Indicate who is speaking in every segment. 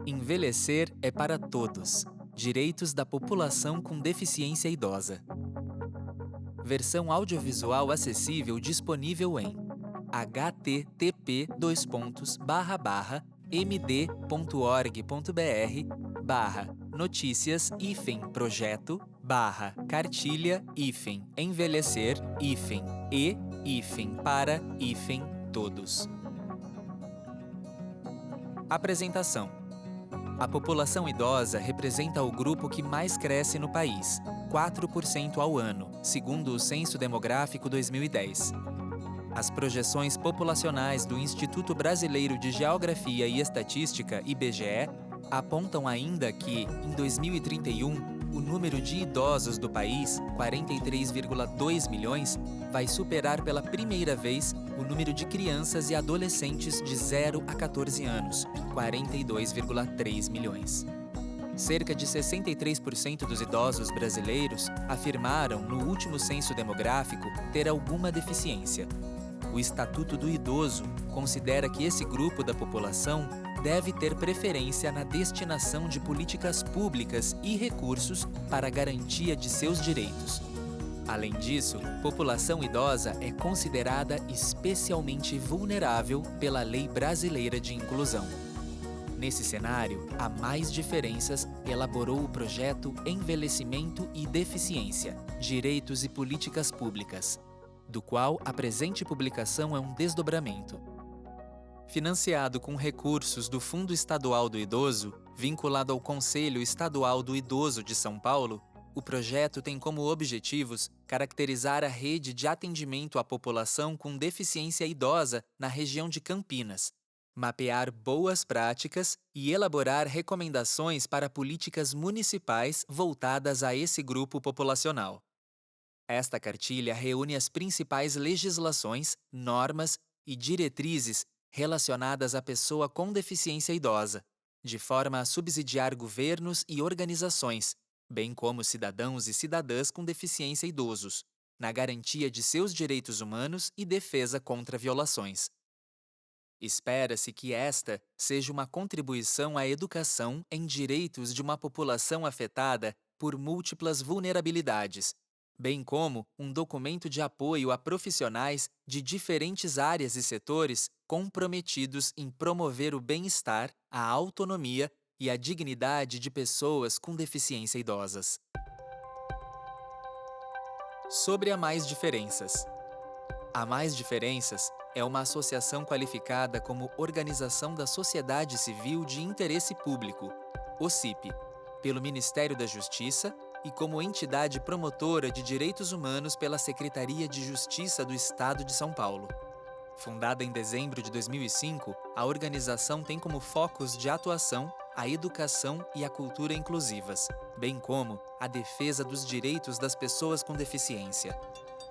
Speaker 1: Envelhecer é para todos. Direitos da população com deficiência idosa. Versão audiovisual acessível disponível em http://md.org.br/notícias-projeto-e-para-todos. Apresentação: a população idosa representa o grupo que mais cresce no país, 4% ao ano, segundo o Censo Demográfico 2010. As projeções populacionais do Instituto Brasileiro de Geografia e Estatística, IBGE, apontam ainda que, em 2031, o número de idosos do país, 43,2 milhões, vai superar pela primeira vez o número de crianças e adolescentes de 0 a 14 anos, 42,3 milhões. Cerca de 63% dos idosos brasileiros afirmaram, no último censo demográfico, ter alguma deficiência. O Estatuto do Idoso considera que esse grupo da população deve ter preferência na destinação de políticas públicas e recursos para a garantia de seus direitos. Além disso, população idosa é considerada especialmente vulnerável pela Lei Brasileira de Inclusão. Nesse cenário, a Mais Diferenças elaborou o projeto Envelhecimento e Deficiência, Direitos e Políticas Públicas, do qual a presente publicação é um desdobramento. Financiado com recursos do Fundo Estadual do Idoso, vinculado ao Conselho Estadual do Idoso de São Paulo, o projeto tem como objetivos caracterizar a rede de atendimento à população com deficiência idosa na região de Campinas, mapear boas práticas e elaborar recomendações para políticas municipais voltadas a esse grupo populacional. Esta cartilha reúne as principais legislações, normas e diretrizes relacionadas à pessoa com deficiência idosa, de forma a subsidiar governos e organizações, bem como cidadãos e cidadãs com deficiência idosos, na garantia de seus direitos humanos e defesa contra violações. Espera-se que esta seja uma contribuição à educação em direitos de uma população afetada por múltiplas vulnerabilidades, bem como um documento de apoio a profissionais de diferentes áreas e setores comprometidos em promover o bem-estar, a autonomia e a dignidade de pessoas com deficiência idosas. Sobre a Mais Diferenças. A Mais Diferenças é uma associação qualificada como Organização da Sociedade Civil de Interesse Público, OCIP, pelo Ministério da Justiça e como entidade promotora de direitos humanos pela Secretaria de Justiça do Estado de São Paulo. Fundada em dezembro de 2005, a organização tem como focos de atuação a educação e a cultura inclusivas, bem como a defesa dos direitos das pessoas com deficiência.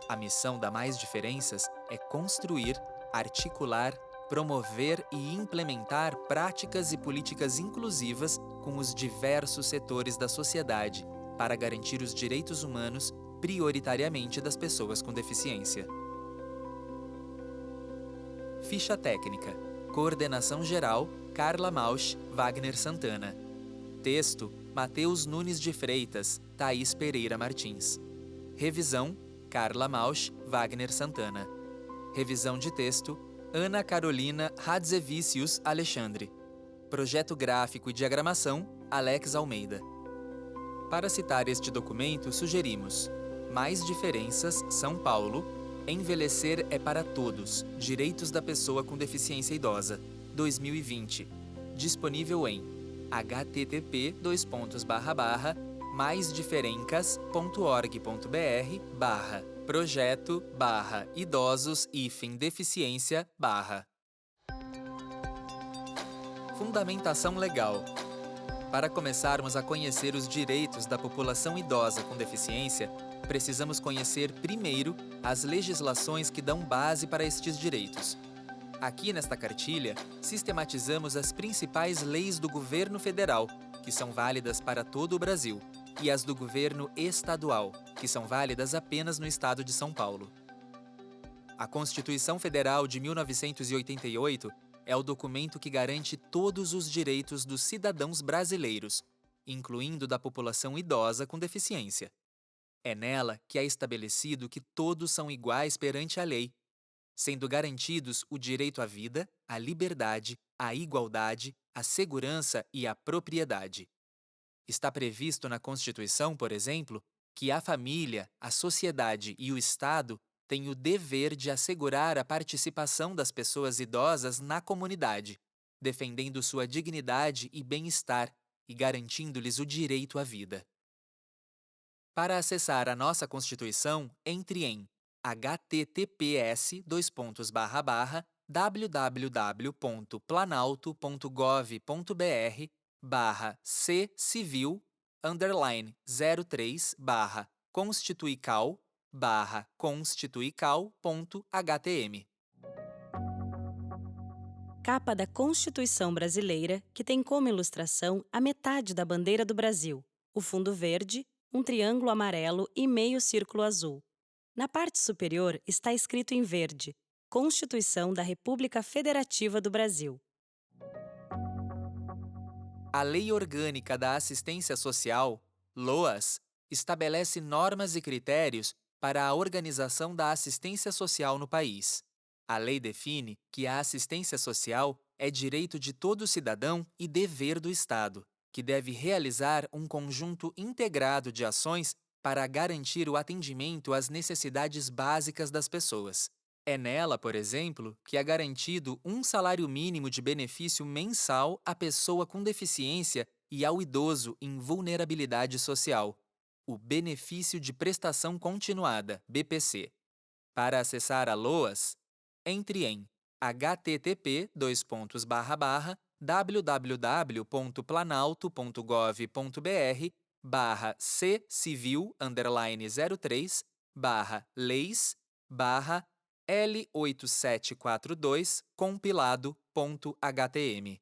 Speaker 1: A missão da Mais Diferenças é construir, articular, promover e implementar práticas e políticas inclusivas com os diversos setores da sociedade para garantir os direitos humanos, prioritariamente das pessoas com deficiência. Ficha técnica. Coordenação geral: Carla Mausch, Wagner Santana. Texto: Mateus Nunes de Freitas, Thaís Pereira Martins. Revisão: Carla Mausch, Wagner Santana. Revisão de texto: Ana Carolina Radzevicius Alexandre. Projeto gráfico e diagramação: Alex Almeida. Para citar este documento, sugerimos: Mais Diferenças, São Paulo, Envelhecer é para Todos, Direitos da Pessoa com Deficiência Idosa, 2020. Disponível em http://maisdiferencas.org.br/projeto/idosos-deficiência/. Fundamentação legal. Para começarmos a conhecer os direitos da população idosa com deficiência, precisamos conhecer primeiro as legislações que dão base para estes direitos. Aqui nesta cartilha, sistematizamos as principais leis do governo federal, que são válidas para todo o Brasil, e as do governo estadual, que são válidas apenas no estado de São Paulo. A Constituição Federal de 1988 é o documento que garante todos os direitos dos cidadãos brasileiros, incluindo da população idosa com deficiência. É nela que é estabelecido que todos são iguais perante a lei, sendo garantidos o direito à vida, à liberdade, à igualdade, à segurança e à propriedade. Está previsto na Constituição, por exemplo, que a família, a sociedade e o Estado têm o dever de assegurar a participação das pessoas idosas na comunidade, defendendo sua dignidade e bem-estar e garantindo-lhes o direito à vida. Para acessar a nossa Constituição, entre em https://www.planalto.gov.br/c-civil_constituical/constituical.htm.
Speaker 2: Capa da Constituição Brasileira, que tem como ilustração a metade da bandeira do Brasil, o fundo verde, um triângulo amarelo e meio círculo azul. Na parte superior está escrito em verde: Constituição da República Federativa do Brasil.
Speaker 1: A Lei Orgânica da Assistência Social, LOAS, estabelece normas e critérios para a organização da assistência social no país. A lei define que a assistência social é direito de todo cidadão e dever do Estado, que deve realizar um conjunto integrado de ações para garantir o atendimento às necessidades básicas das pessoas. É nela, por exemplo, que é garantido um salário mínimo de benefício mensal à pessoa com deficiência e ao idoso em vulnerabilidade social, o Benefício de Prestação Continuada, BPC. Para acessar a LOAS, entre em http://www.planalto.gov.br/c-civil_leis/L8742 compilado.htm.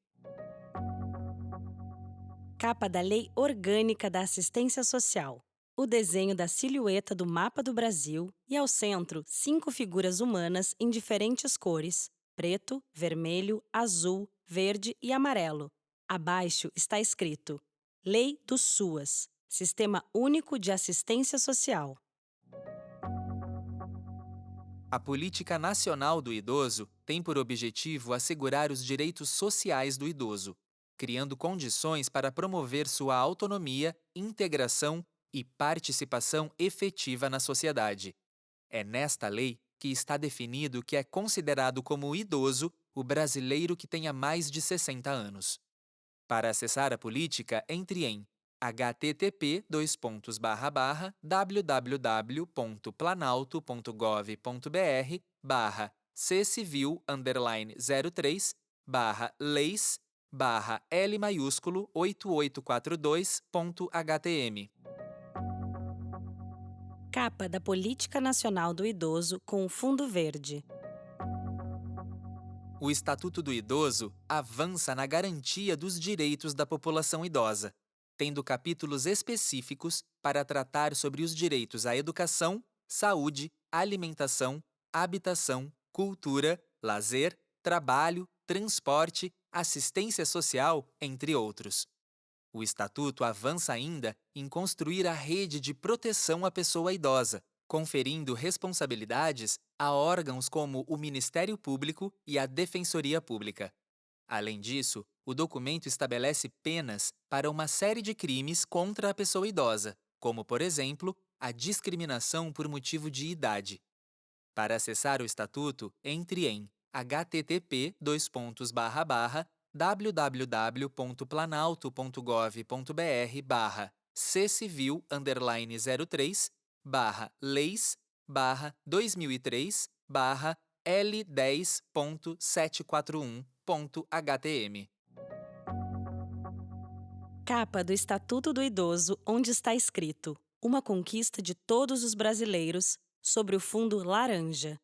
Speaker 2: Capa da Lei Orgânica da Assistência Social. O desenho da silhueta do mapa do Brasil e, ao centro, 5 figuras humanas em diferentes cores: preto, vermelho, azul, verde e amarelo. Abaixo está escrito: Lei do SUAS, Sistema Único de Assistência Social.
Speaker 1: A Política Nacional do Idoso tem por objetivo assegurar os direitos sociais do idoso, criando condições para promover sua autonomia, integração e participação efetiva na sociedade. É nesta lei que está definido que é considerado como idoso o brasileiro que tenha mais de 60 anos. Para acessar a política, entre em http://www.planalto.gov.br/c-civil_8842.htm.
Speaker 2: Capa da Política Nacional do Idoso com o fundo verde.
Speaker 1: O Estatuto do Idoso avança na garantia dos direitos da população idosa, tendo capítulos específicos para tratar sobre os direitos à educação, saúde, alimentação, habitação, cultura, lazer, trabalho, transporte, assistência social, entre outros. O Estatuto avança ainda em construir a rede de proteção à pessoa idosa, conferindo responsabilidades a órgãos como o Ministério Público e a Defensoria Pública. Além disso, o documento estabelece penas para uma série de crimes contra a pessoa idosa, como, por exemplo, a discriminação por motivo de idade. Para acessar o Estatuto, entre em http://www.planalto.gov.br/c-civil_leis/2003/L10.741.htm.
Speaker 2: Capa do Estatuto do Idoso, onde está escrito: Uma conquista de todos os brasileiros, sobre o fundo laranja.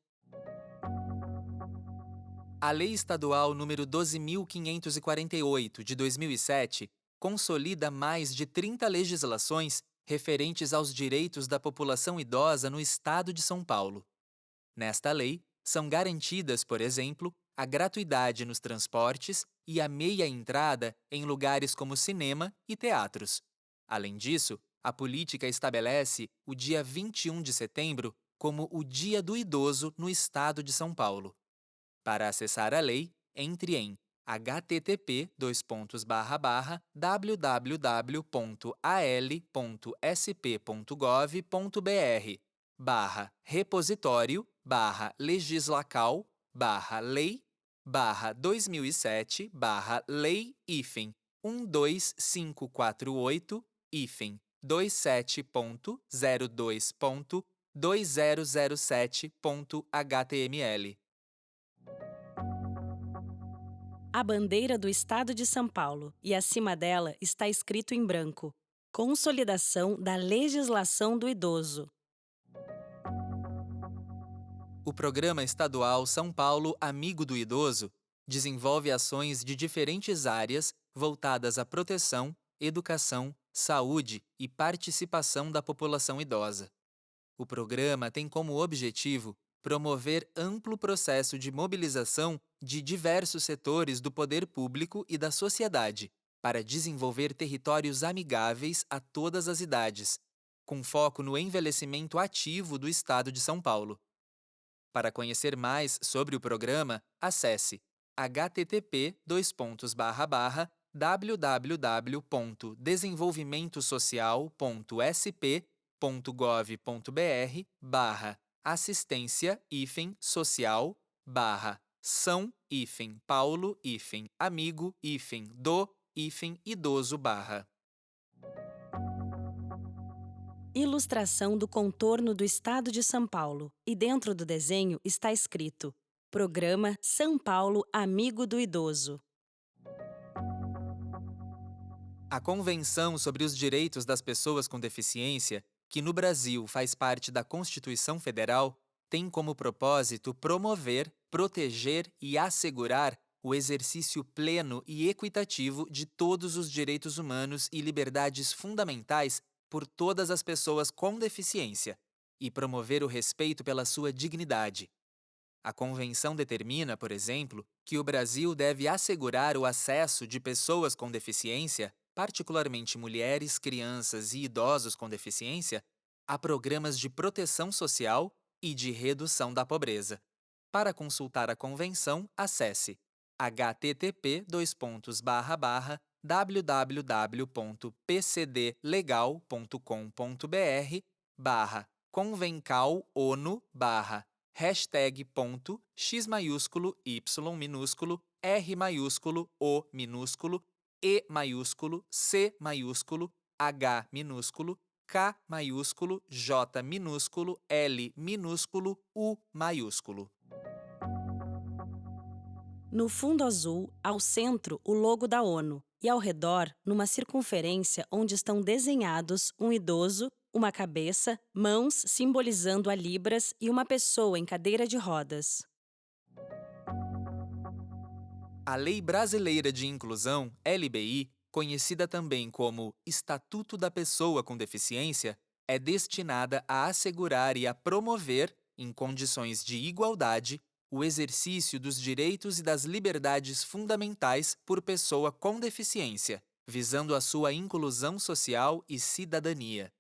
Speaker 1: A Lei Estadual nº 12.548, de 2007, consolida mais de 30 legislações referentes aos direitos da população idosa no Estado de São Paulo. Nesta lei, são garantidas, por exemplo, a gratuidade nos transportes e a meia entrada em lugares como cinema e teatros. Além disso, a política estabelece o dia 21 de setembro como o Dia do Idoso no estado de São Paulo. Para acessar a lei, entre em hl.sp.gov.br/lei/12548-2007/lei-127/lei-127.002.2007.html.
Speaker 2: A bandeira do Estado de São Paulo e acima dela está escrito em branco: Consolidação da legislação do idoso.
Speaker 1: O Programa Estadual São Paulo Amigo do Idoso desenvolve ações de diferentes áreas voltadas à proteção, educação, saúde e participação da população idosa. O programa tem como objetivo promover amplo processo de mobilização de diversos setores do poder público e da sociedade para desenvolver territórios amigáveis a todas as idades, com foco no envelhecimento ativo do Estado de São Paulo. Para conhecer mais sobre o programa, acesse http://www.desenvolvimentosocial.sp.gov.br/assistência-paulo-amigo-do-idoso.
Speaker 2: Ilustração do contorno do Estado de São Paulo, e dentro do desenho está escrito: Programa São Paulo Amigo do Idoso.
Speaker 1: A Convenção sobre os Direitos das Pessoas com Deficiência, que no Brasil faz parte da Constituição Federal, tem como propósito promover, proteger e assegurar o exercício pleno e equitativo de todos os direitos humanos e liberdades fundamentais por todas as pessoas com deficiência e promover o respeito pela sua dignidade. A Convenção determina, por exemplo, que o Brasil deve assegurar o acesso de pessoas com deficiência, particularmente mulheres, crianças e idosos com deficiência, a programas de proteção social e de redução da pobreza. Para consultar a Convenção, acesse http://www.pcdlegal.com.br/convencal-onu/#.
Speaker 2: No fundo azul, ao centro, o logo da ONU, e ao redor, numa circunferência onde estão desenhados um idoso, uma cabeça, mãos simbolizando a Libras e uma pessoa em cadeira de rodas.
Speaker 1: A Lei Brasileira de Inclusão, LBI, conhecida também como Estatuto da Pessoa com Deficiência, é destinada a assegurar e a promover, em condições de igualdade, o exercício dos direitos e das liberdades fundamentais por pessoa com deficiência, visando a sua inclusão social e cidadania.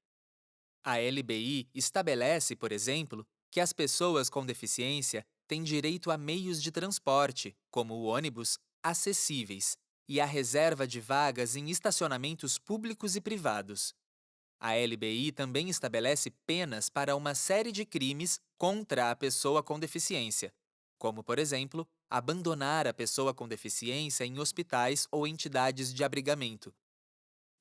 Speaker 1: A LBI estabelece, por exemplo, que as pessoas com deficiência têm direito a meios de transporte, como o ônibus, acessíveis, e a reserva de vagas em estacionamentos públicos e privados. A LBI também estabelece penas para uma série de crimes contra a pessoa com deficiência, como, por exemplo, abandonar a pessoa com deficiência em hospitais ou entidades de abrigamento.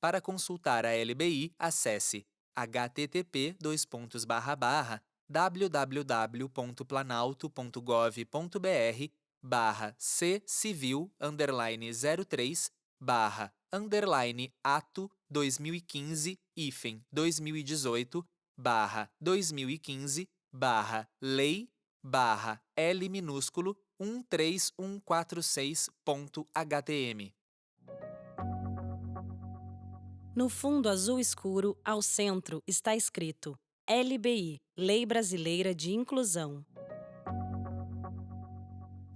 Speaker 1: Para consultar a LBI, acesse http://www.planalto.gov.br/c-civil_03/ato 2015-2018/lei/L-13146.htm.
Speaker 2: No fundo azul escuro, ao centro, está escrito: LBI, Lei Brasileira de Inclusão.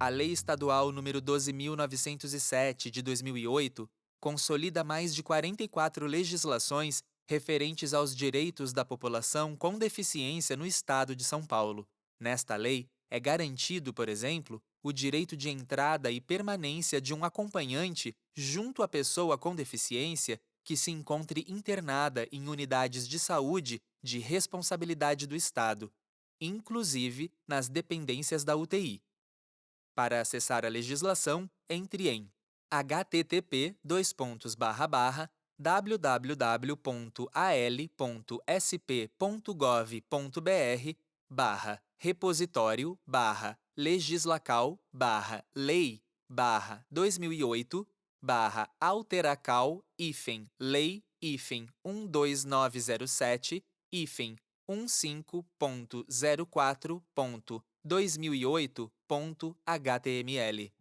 Speaker 1: A Lei Estadual nº 12.907, de 2008, consolida mais de 44 legislações referentes aos direitos da população com deficiência no Estado de São Paulo. Nesta lei, é garantido, por exemplo, o direito de entrada e permanência de um acompanhante junto à pessoa com deficiência que se encontre internada em unidades de saúde de responsabilidade do Estado, inclusive nas dependências da UTI. Para acessar a legislação, entre em http://www.al.sp.gov.br/repositório/lei-12907-1.2008/2008.html.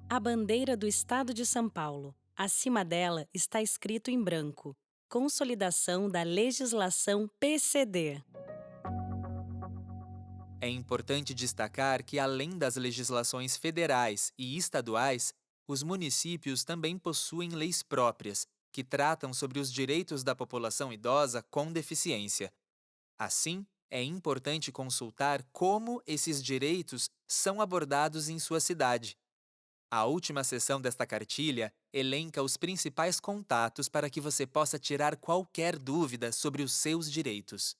Speaker 2: A bandeira do Estado de São Paulo. Acima dela está escrito em branco: Consolidação da legislação PCD.
Speaker 1: É importante destacar que, além das legislações federais e estaduais, os municípios também possuem leis próprias, que tratam sobre os direitos da população idosa com deficiência. Assim, é importante consultar como esses direitos são abordados em sua cidade. A última seção desta cartilha elenca os principais contatos para que você possa tirar qualquer dúvida sobre os seus direitos.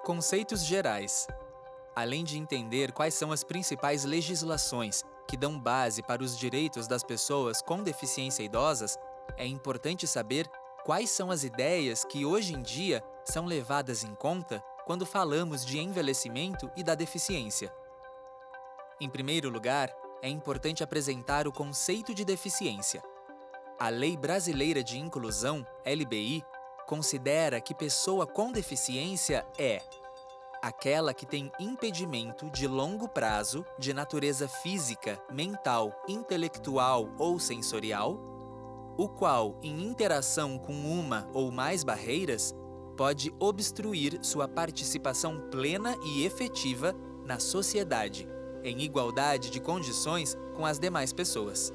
Speaker 1: Conceitos gerais. Além de entender quais são as principais legislações que dão base para os direitos das pessoas com deficiência idosas, é importante saber quais são as ideias que hoje em dia são levadas em conta quando falamos de envelhecimento e da deficiência. Em primeiro lugar, é importante apresentar o conceito de deficiência. A Lei Brasileira de Inclusão, LBI, considera que pessoa com deficiência é aquela que tem impedimento de longo prazo de natureza física, mental, intelectual ou sensorial, o qual, em interação com uma ou mais barreiras, pode obstruir sua participação plena e efetiva na sociedade, em igualdade de condições com as demais pessoas.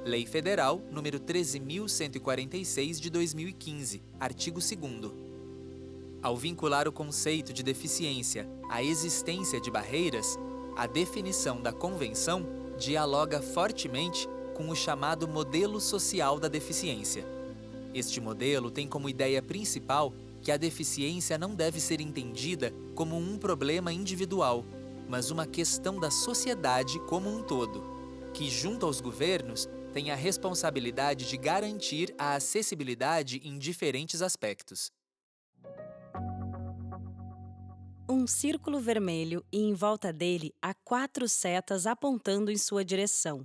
Speaker 1: Lei Federal nº 13.146 de 2015, artigo 2º. Ao vincular o conceito de deficiência à existência de barreiras, a definição da Convenção dialoga fortemente com o chamado modelo social da deficiência. Este modelo tem como ideia principal que a deficiência não deve ser entendida como um problema individual, mas uma questão da sociedade como um todo, que, junto aos governos, tem a responsabilidade de garantir a acessibilidade em diferentes aspectos.
Speaker 2: Um círculo vermelho e em volta dele há 4 setas apontando em sua direção.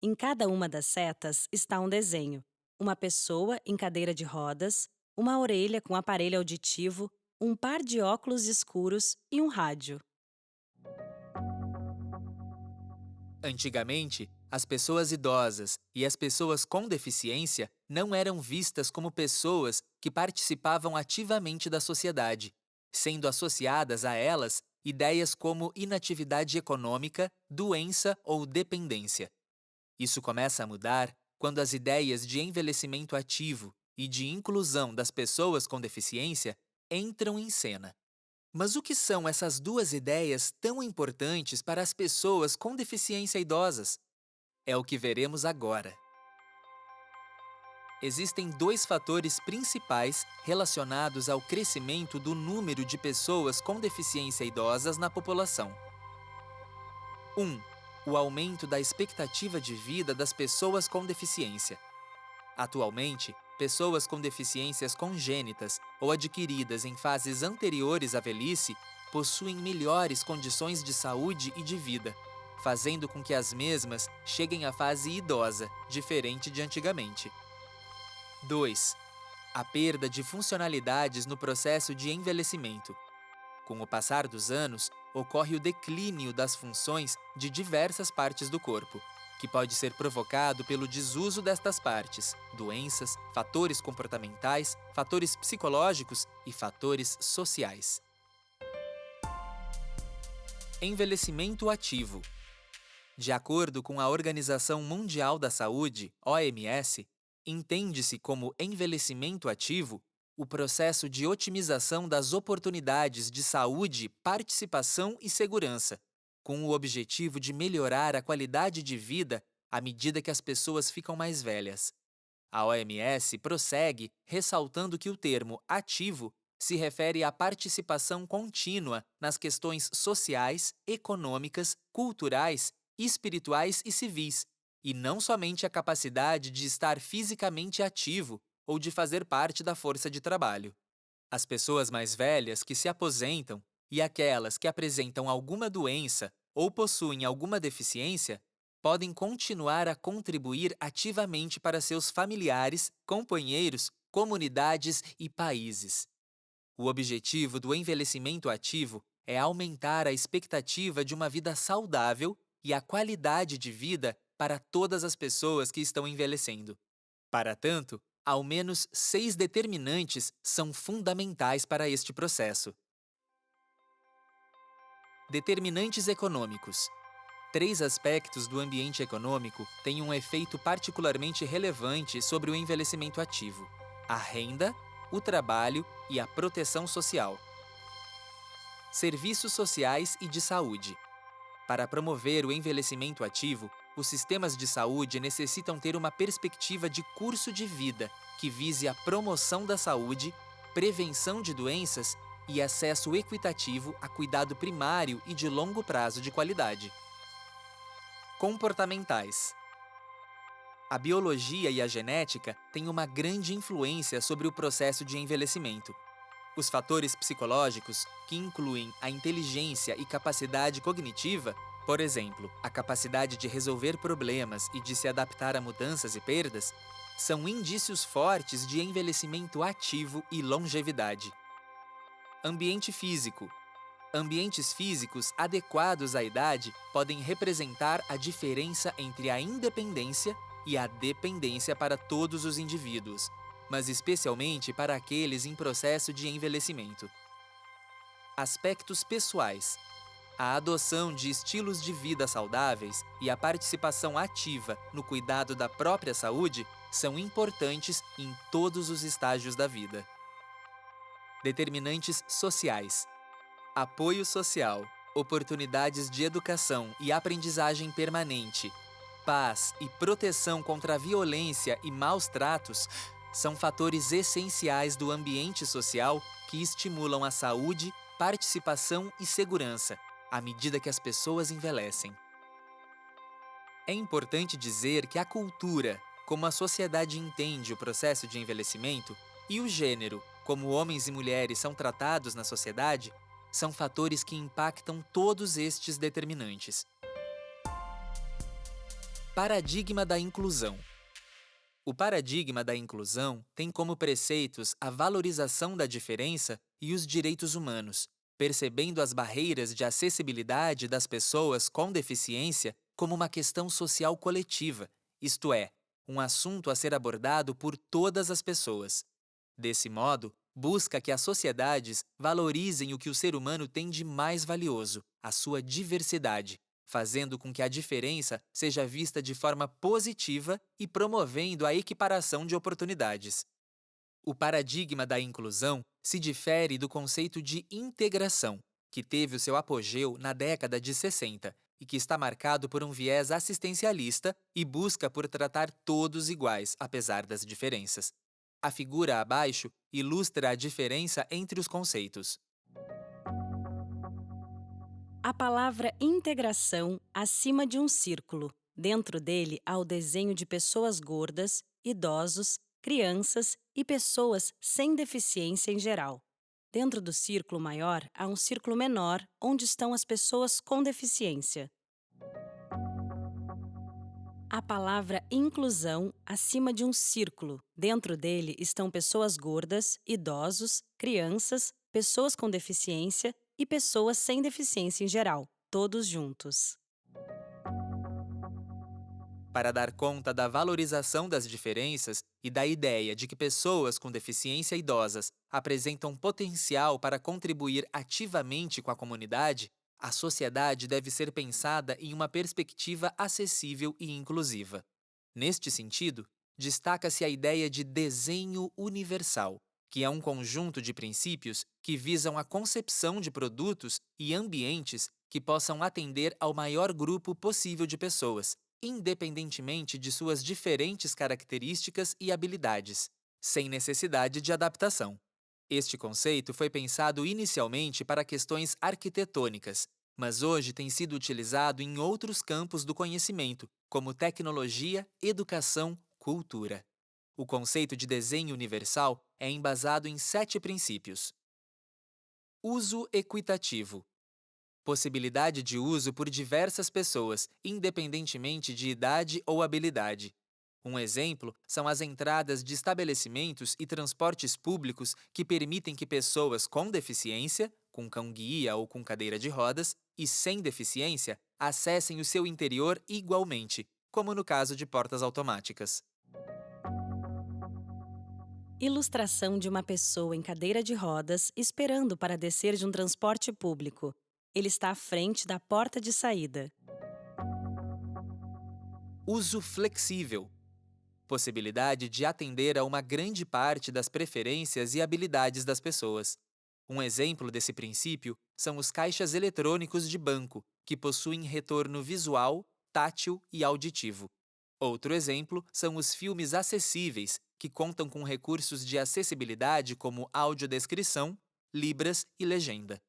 Speaker 2: Em cada uma das setas está um desenho: uma pessoa em cadeira de rodas, uma orelha com aparelho auditivo, um par de óculos escuros e um rádio.
Speaker 1: Antigamente, as pessoas idosas e as pessoas com deficiência não eram vistas como pessoas que participavam ativamente da sociedade, sendo associadas a elas ideias como inatividade econômica, doença ou dependência. Isso começa a mudar quando as ideias de envelhecimento ativo e de inclusão das pessoas com deficiência entram em cena. Mas o que são essas duas ideias tão importantes para as pessoas com deficiência idosas? É o que veremos agora. Existem 2 fatores principais relacionados ao crescimento do número de pessoas com deficiência idosas na população. 1. O aumento da expectativa de vida das pessoas com deficiência. Atualmente, pessoas com deficiências congênitas ou adquiridas em fases anteriores à velhice possuem melhores condições de saúde e de vida, fazendo com que as mesmas cheguem à fase idosa, diferente de antigamente. 2. A perda de funcionalidades no processo de envelhecimento. Com o passar dos anos, ocorre o declínio das funções de diversas partes do corpo, que pode ser provocado pelo desuso destas partes, doenças, fatores comportamentais, fatores psicológicos e fatores sociais. Envelhecimento ativo. De acordo com a Organização Mundial da Saúde, OMS, entende-se como envelhecimento ativo o processo de otimização das oportunidades de saúde, participação e segurança, com o objetivo de melhorar a qualidade de vida à medida que as pessoas ficam mais velhas. A OMS prossegue ressaltando que o termo ativo se refere à participação contínua nas questões sociais, econômicas, culturais, espirituais e civis, e não somente a capacidade de estar fisicamente ativo ou de fazer parte da força de trabalho. As pessoas mais velhas que se aposentam e aquelas que apresentam alguma doença ou possuem alguma deficiência podem continuar a contribuir ativamente para seus familiares, companheiros, comunidades e países. O objetivo do envelhecimento ativo é aumentar a expectativa de uma vida saudável e a qualidade de vida para todas as pessoas que estão envelhecendo. Para tanto, ao menos 6 determinantes são fundamentais para este processo. Determinantes econômicos. 3 aspectos do ambiente econômico têm um efeito particularmente relevante sobre o envelhecimento ativo: a renda, o trabalho e a proteção social. Serviços sociais e de saúde. Para promover o envelhecimento ativo, os sistemas de saúde necessitam ter uma perspectiva de curso de vida que vise a promoção da saúde, prevenção de doenças e acesso equitativo a cuidado primário e de longo prazo de qualidade. Comportamentais. A biologia e a genética têm uma grande influência sobre o processo de envelhecimento. Os fatores psicológicos, que incluem a inteligência e capacidade cognitiva, por exemplo, a capacidade de resolver problemas e de se adaptar a mudanças e perdas, são indícios fortes de envelhecimento ativo e longevidade. Ambiente físico. Ambientes físicos adequados à idade podem representar a diferença entre a independência e a dependência para todos os indivíduos, mas especialmente para aqueles em processo de envelhecimento. Aspectos pessoais. A adoção de estilos de vida saudáveis e a participação ativa no cuidado da própria saúde são importantes em todos os estágios da vida. Determinantes sociais. Apoio social, oportunidades de educação e aprendizagem permanente, paz e proteção contra a violência e maus tratos são fatores essenciais do ambiente social que estimulam a saúde, participação e segurança, à medida que as pessoas envelhecem. É importante dizer que a cultura, como a sociedade entende o processo de envelhecimento, e o gênero, como homens e mulheres são tratados na sociedade, são fatores que impactam todos estes determinantes. Paradigma da inclusão. O paradigma da inclusão tem como preceitos a valorização da diferença e os direitos humanos, percebendo as barreiras de acessibilidade das pessoas com deficiência como uma questão social coletiva, isto é, um assunto a ser abordado por todas as pessoas. Desse modo, busca que as sociedades valorizem o que o ser humano tem de mais valioso, a sua diversidade, fazendo com que a diferença seja vista de forma positiva e promovendo a equiparação de oportunidades. O paradigma da inclusão se difere do conceito de integração, que teve o seu apogeu na década de 60 e que está marcado por um viés assistencialista e busca por tratar todos iguais, apesar das diferenças. A figura abaixo ilustra a diferença entre os conceitos.
Speaker 2: A palavra integração acima de um círculo. Dentro dele há o desenho de pessoas gordas, idosos, crianças e pessoas sem deficiência em geral. Dentro do círculo maior há um círculo menor onde estão as pessoas com deficiência. A palavra inclusão acima de um círculo. Dentro dele estão pessoas gordas, idosos, crianças, pessoas com deficiência e pessoas sem deficiência em geral, todos juntos.
Speaker 1: Para dar conta da valorização das diferenças e da ideia de que pessoas com deficiência idosas apresentam potencial para contribuir ativamente com a comunidade, A sociedade deve ser pensada em uma perspectiva acessível e inclusiva. Neste sentido, destaca-se a ideia de desenho universal, que é um conjunto de princípios que visam a concepção de produtos e ambientes que possam atender ao maior grupo possível de pessoas, independentemente de suas diferentes características e habilidades, sem necessidade de adaptação. Este conceito foi pensado inicialmente para questões arquitetônicas, mas hoje tem sido utilizado em outros campos do conhecimento, como tecnologia, educação, cultura. O conceito de desenho universal é embasado em 7 princípios. Uso equitativo. Possibilidade de uso por diversas pessoas, independentemente de idade ou habilidade. Um exemplo são as entradas de estabelecimentos e transportes públicos que permitem que pessoas com deficiência, com cão-guia ou com cadeira de rodas, e sem deficiência, acessem o seu interior igualmente, como no caso de portas automáticas.
Speaker 2: Ilustração de uma pessoa em cadeira de rodas esperando para descer de um transporte público. Ele está à frente da porta de saída.
Speaker 1: Uso flexível. Possibilidade de atender a uma grande parte das preferências e habilidades das pessoas. Um exemplo desse princípio são os caixas eletrônicos de banco, que possuem retorno visual, tátil e auditivo. Outro exemplo são os filmes acessíveis, que contam com recursos de acessibilidade como audiodescrição, libras e legenda.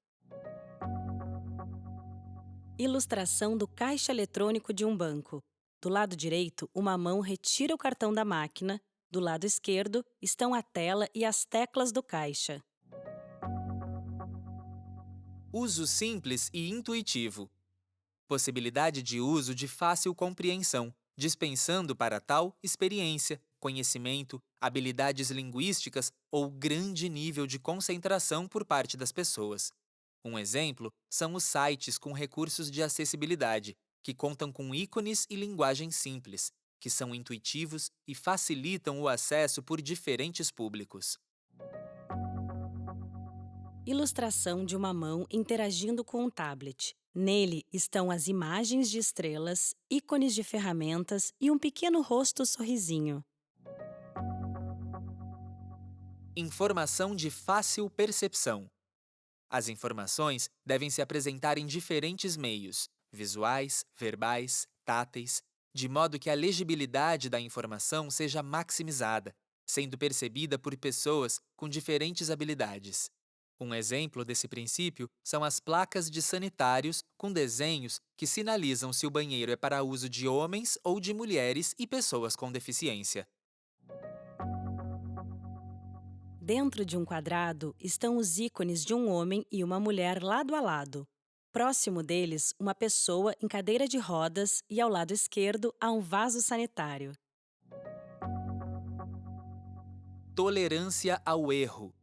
Speaker 2: Ilustração do caixa eletrônico de um banco. Do lado direito, uma mão retira o cartão da máquina. Do lado esquerdo, estão a tela e as teclas do caixa.
Speaker 1: Uso simples e intuitivo. Possibilidade de uso de fácil compreensão, dispensando para tal experiência, conhecimento, habilidades linguísticas ou grande nível de concentração por parte das pessoas. Um exemplo são os sites com recursos de acessibilidade, que contam com ícones e linguagem simples, que são intuitivos e facilitam o acesso por diferentes públicos.
Speaker 2: Ilustração de uma mão interagindo com um tablet. Nele estão as imagens de estrelas, ícones de ferramentas e um pequeno rosto sorrisinho.
Speaker 1: Informação de fácil percepção. As informações devem se apresentar em diferentes meios, visuais, verbais, táteis, de modo que a legibilidade da informação seja maximizada, sendo percebida por pessoas com diferentes habilidades. Um exemplo desse princípio são as placas de sanitários com desenhos que sinalizam se o banheiro é para uso de homens ou de mulheres e pessoas com deficiência.
Speaker 2: Dentro de um quadrado estão os ícones de um homem e uma mulher lado a lado. Próximo deles, uma pessoa em cadeira de rodas e ao lado esquerdo há um vaso sanitário.
Speaker 1: Tolerância ao erro.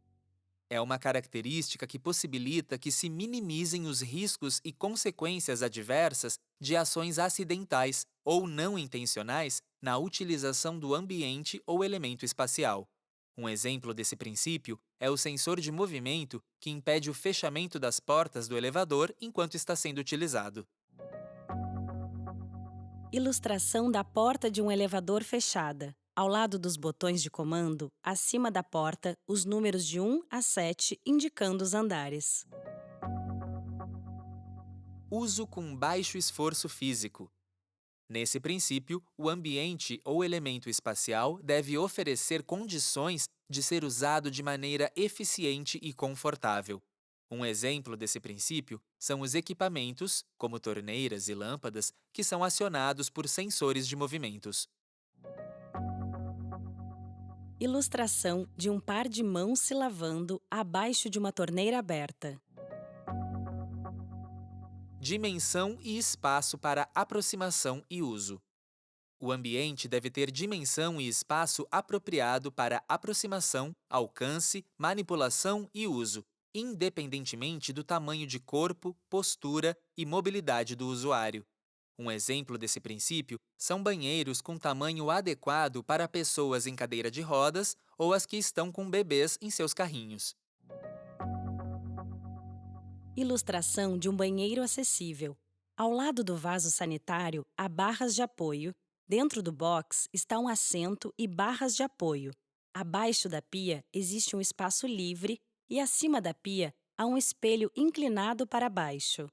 Speaker 1: É uma característica que possibilita que se minimizem os riscos e consequências adversas de ações acidentais ou não intencionais na utilização do ambiente ou elemento espacial. Um exemplo desse princípio é o sensor de movimento que impede o fechamento das portas do elevador enquanto está sendo utilizado.
Speaker 2: Ilustração da porta de um elevador fechada. Ao lado dos botões de comando, acima da porta, os números de 1 a 7 indicando os andares.
Speaker 1: Uso com baixo esforço físico. Nesse princípio, o ambiente ou elemento espacial deve oferecer condições de ser usado de maneira eficiente e confortável. Um exemplo desse princípio são os equipamentos, como torneiras e lâmpadas, que são acionados por sensores de movimentos.
Speaker 2: Ilustração de um par de mãos se lavando abaixo de uma torneira aberta.
Speaker 1: Dimensão e espaço para aproximação e uso. O ambiente deve ter dimensão e espaço apropriado para aproximação, alcance, manipulação e uso, independentemente do tamanho de corpo, postura e mobilidade do usuário. Um exemplo desse princípio são banheiros com tamanho adequado para pessoas em cadeira de rodas ou as que estão com bebês em seus carrinhos.
Speaker 2: Ilustração de um banheiro acessível. Ao lado do vaso sanitário, há barras de apoio. Dentro do box está um assento e barras de apoio. Abaixo da pia existe um espaço livre e acima da pia há um espelho inclinado para baixo.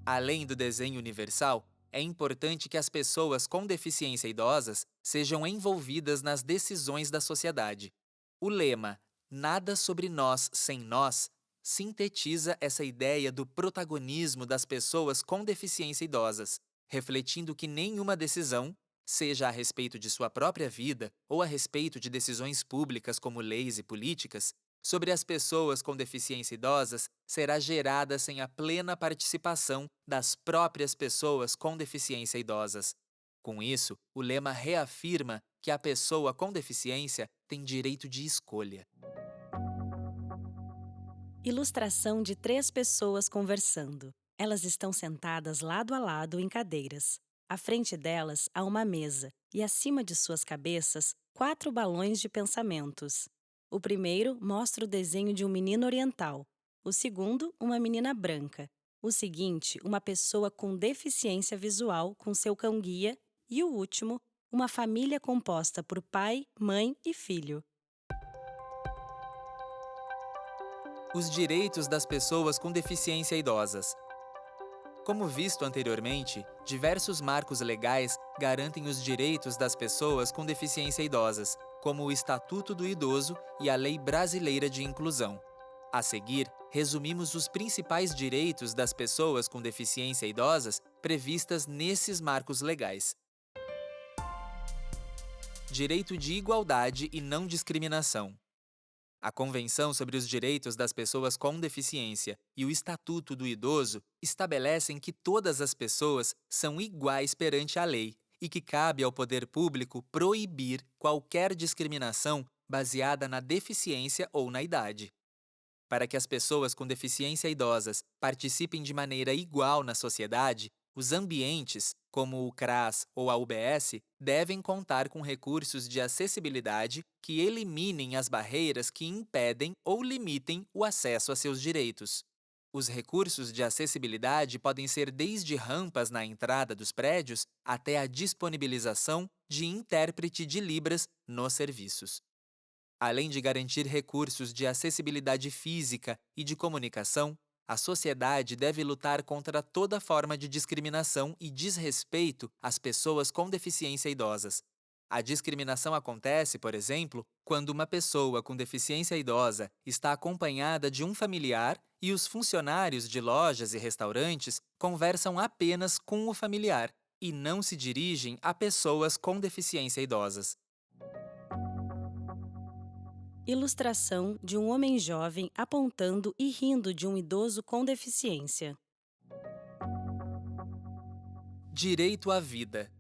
Speaker 1: Além do desenho universal, é importante que as pessoas com deficiência idosas sejam envolvidas nas decisões da sociedade. O lema "Nada sobre nós sem nós" sintetiza essa ideia do protagonismo das pessoas com deficiência idosas, refletindo que nenhuma decisão, seja a respeito de sua própria vida ou a respeito de decisões públicas como leis e políticas, sobre as pessoas com deficiência idosas será gerada sem a plena participação das próprias pessoas com deficiência idosas. Com isso, o lema reafirma que a pessoa com deficiência tem direito de escolha.
Speaker 2: Ilustração de 3 pessoas conversando. Elas estão sentadas lado a lado em cadeiras. À frente delas há uma mesa e acima de suas cabeças 4 balões de pensamentos. O primeiro mostra o desenho de um menino oriental. O segundo, uma menina branca. O seguinte, uma pessoa com deficiência visual com seu cão-guia. E o último, uma família composta por pai, mãe e filho.
Speaker 1: Os direitos das pessoas com deficiência idosas. Como visto anteriormente, diversos marcos legais garantem os direitos das pessoas com deficiência idosas, como o Estatuto do Idoso e a Lei Brasileira de Inclusão. A seguir, resumimos os principais direitos das pessoas com deficiência idosas previstas nesses marcos legais. Direito de igualdade e não discriminação. A Convenção sobre os Direitos das Pessoas com Deficiência e o Estatuto do Idoso estabelecem que todas as pessoas são iguais perante a lei e que cabe ao poder público proibir qualquer discriminação baseada na deficiência ou na idade. Para que as pessoas com deficiência idosas participem de maneira igual na sociedade, os ambientes, como o CRAS ou a UBS, devem contar com recursos de acessibilidade que eliminem as barreiras que impedem ou limitem o acesso a seus direitos. Os recursos de acessibilidade podem ser desde rampas na entrada dos prédios até a disponibilização de intérprete de Libras nos serviços. Além de garantir recursos de acessibilidade física e de comunicação, a sociedade deve lutar contra toda forma de discriminação e desrespeito às pessoas com deficiência idosas. A discriminação acontece, por exemplo, quando uma pessoa com deficiência idosa está acompanhada de um familiar e os funcionários de lojas e restaurantes conversam apenas com o familiar e não se dirigem a pessoas com deficiência idosas.
Speaker 2: Ilustração de um homem jovem apontando e rindo de um idoso com deficiência.
Speaker 1: Direito à vida.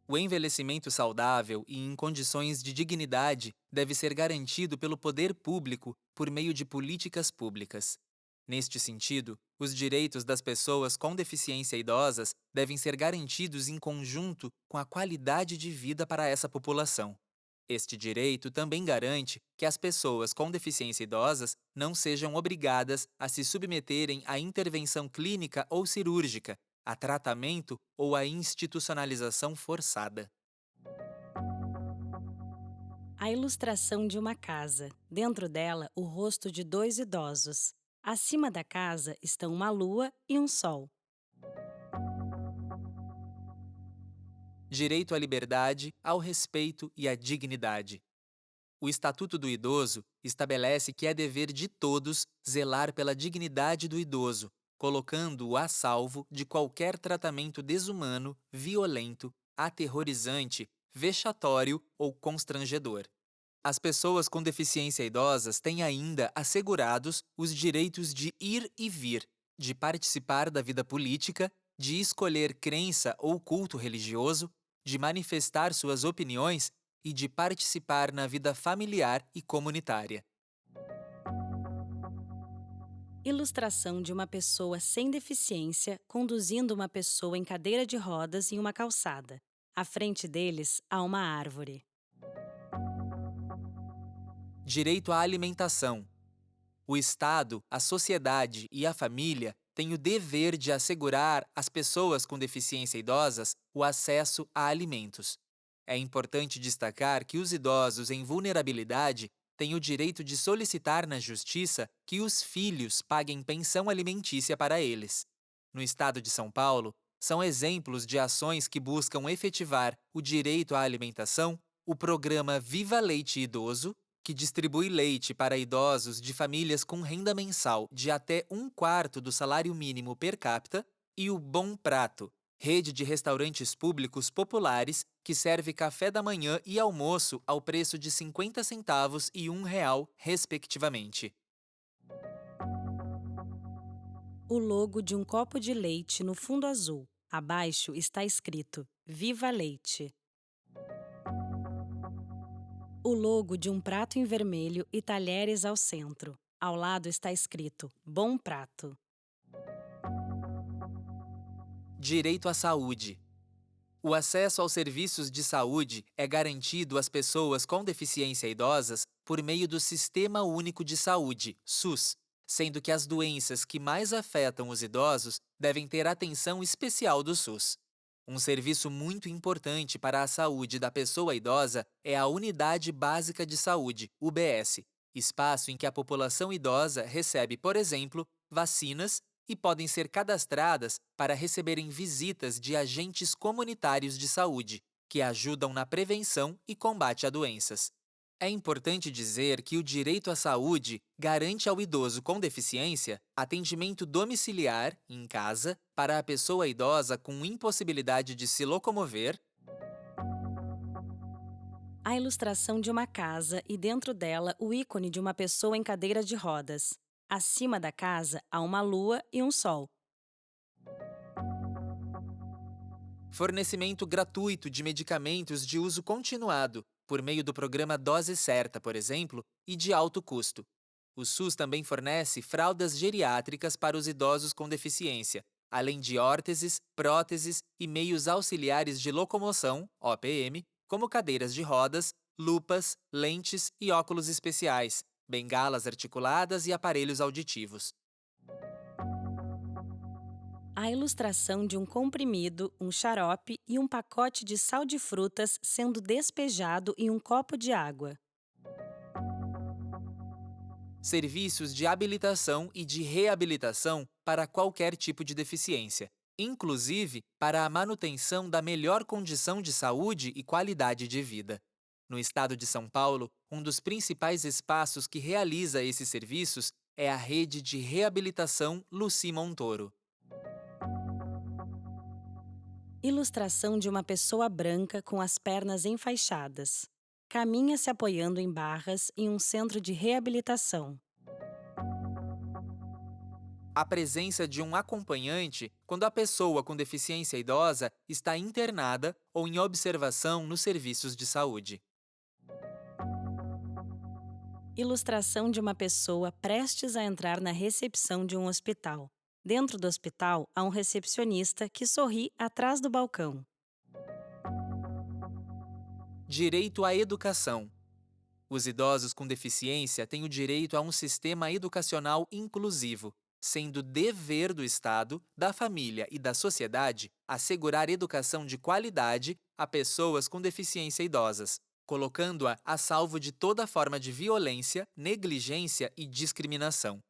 Speaker 1: O envelhecimento saudável e em condições de dignidade deve ser garantido pelo poder público por meio de políticas públicas. Neste sentido, os direitos das pessoas com deficiência idosas devem ser garantidos em conjunto com a qualidade de vida para essa população. Este direito também garante que as pessoas com deficiência idosas não sejam obrigadas a se submeterem à intervenção clínica ou cirúrgica, a tratamento ou à institucionalização forçada.
Speaker 2: A ilustração de uma casa. Dentro dela, o rosto de 2 idosos. Acima da casa estão uma lua e um sol.
Speaker 1: Direito à liberdade, ao respeito e à dignidade. O Estatuto do Idoso estabelece que é dever de todos zelar pela dignidade do idoso, colocando-o a salvo de qualquer tratamento desumano, violento, aterrorizante, vexatório ou constrangedor. As pessoas com deficiência idosas têm ainda assegurados os direitos de ir e vir, de participar da vida política, de escolher crença ou culto religioso, de manifestar suas opiniões e de participar na vida familiar e comunitária.
Speaker 2: Ilustração de uma pessoa sem deficiência conduzindo uma pessoa em cadeira de rodas em uma calçada. À frente deles há uma árvore.
Speaker 1: Direito à alimentação. O Estado, a sociedade e a família têm o dever de assegurar às pessoas com deficiência idosas o acesso a alimentos. É importante destacar que os idosos em vulnerabilidade têm o direito de solicitar na Justiça que os filhos paguem pensão alimentícia para eles. No estado de São Paulo, são exemplos de ações que buscam efetivar o direito à alimentação o programa Viva Leite Idoso, que distribui leite para idosos de famílias com renda mensal de até 1/4 do salário mínimo per capita, e o Bom Prato, rede de restaurantes públicos populares que serve café da manhã e almoço ao preço de 50 centavos e R$ 1, respectivamente.
Speaker 2: O logo de um copo de leite no fundo azul. Abaixo está escrito Viva Leite. O logo de um prato em vermelho e talheres ao centro. Ao lado está escrito Bom Prato.
Speaker 1: Direito à saúde. O acesso aos serviços de saúde é garantido às pessoas com deficiência idosas por meio do Sistema Único de Saúde, SUS, sendo que as doenças que mais afetam os idosos devem ter atenção especial do SUS. Um serviço muito importante para a saúde da pessoa idosa é a Unidade Básica de Saúde, UBS, espaço em que a população idosa recebe, por exemplo, vacinas e podem ser cadastradas para receberem visitas de agentes comunitários de saúde, que ajudam na prevenção e combate a doenças. É importante dizer que o direito à saúde garante ao idoso com deficiência atendimento domiciliar, em casa, para a pessoa idosa com impossibilidade de se locomover.
Speaker 2: A ilustração de uma casa e dentro dela o ícone de uma pessoa em cadeira de rodas. Acima da casa há uma lua e um sol.
Speaker 1: Fornecimento gratuito de medicamentos de uso continuado, por meio do programa Dose Certa, por exemplo, e de alto custo. O SUS também fornece fraldas geriátricas para os idosos com deficiência, além de órteses, próteses e meios auxiliares de locomoção, OPM, como cadeiras de rodas, lupas, lentes e óculos especiais, bengalas articuladas e aparelhos auditivos.
Speaker 2: A ilustração de um comprimido, um xarope e um pacote de sal de frutas sendo despejado em um copo de água.
Speaker 1: Serviços de habilitação e de reabilitação para qualquer tipo de deficiência, inclusive para a manutenção da melhor condição de saúde e qualidade de vida. No estado de São Paulo, um dos principais espaços que realiza esses serviços é a rede de reabilitação Luci Montoro.
Speaker 2: Ilustração de uma pessoa branca com as pernas enfaixadas. Caminha se apoiando em barras em um centro de reabilitação.
Speaker 1: A presença de um acompanhante quando a pessoa com deficiência idosa está internada ou em observação nos serviços de saúde.
Speaker 2: Ilustração de uma pessoa prestes a entrar na recepção de um hospital. Dentro do hospital, há um recepcionista que sorri atrás do balcão.
Speaker 1: Direito à educação. Os idosos com deficiência têm o direito a um sistema educacional inclusivo, sendo dever do Estado, da família e da sociedade assegurar educação de qualidade a pessoas com deficiência idosas, colocando-a a salvo de toda forma de violência, negligência e discriminação.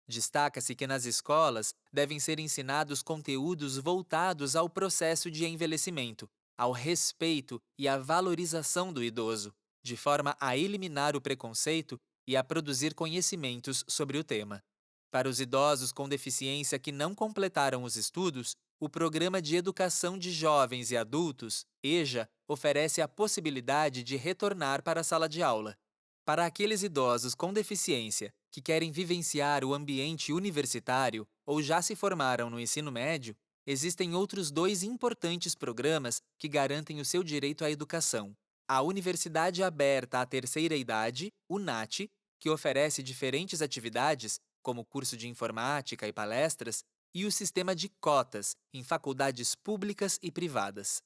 Speaker 1: Destaca-se que nas escolas devem ser ensinados conteúdos voltados ao processo de envelhecimento, ao respeito e à valorização do idoso, de forma a eliminar o preconceito e a produzir conhecimentos sobre o tema. Para os idosos com deficiência que não completaram os estudos, o Programa de Educação de Jovens e Adultos, EJA, oferece a possibilidade de retornar para a sala de aula. Para aqueles idosos com deficiência que querem vivenciar o ambiente universitário ou já se formaram no ensino médio, existem outros 2 importantes programas que garantem o seu direito à educação. A Universidade Aberta à Terceira Idade, UNAT, que oferece diferentes atividades, como curso de informática e palestras, e o sistema de cotas em faculdades públicas e privadas.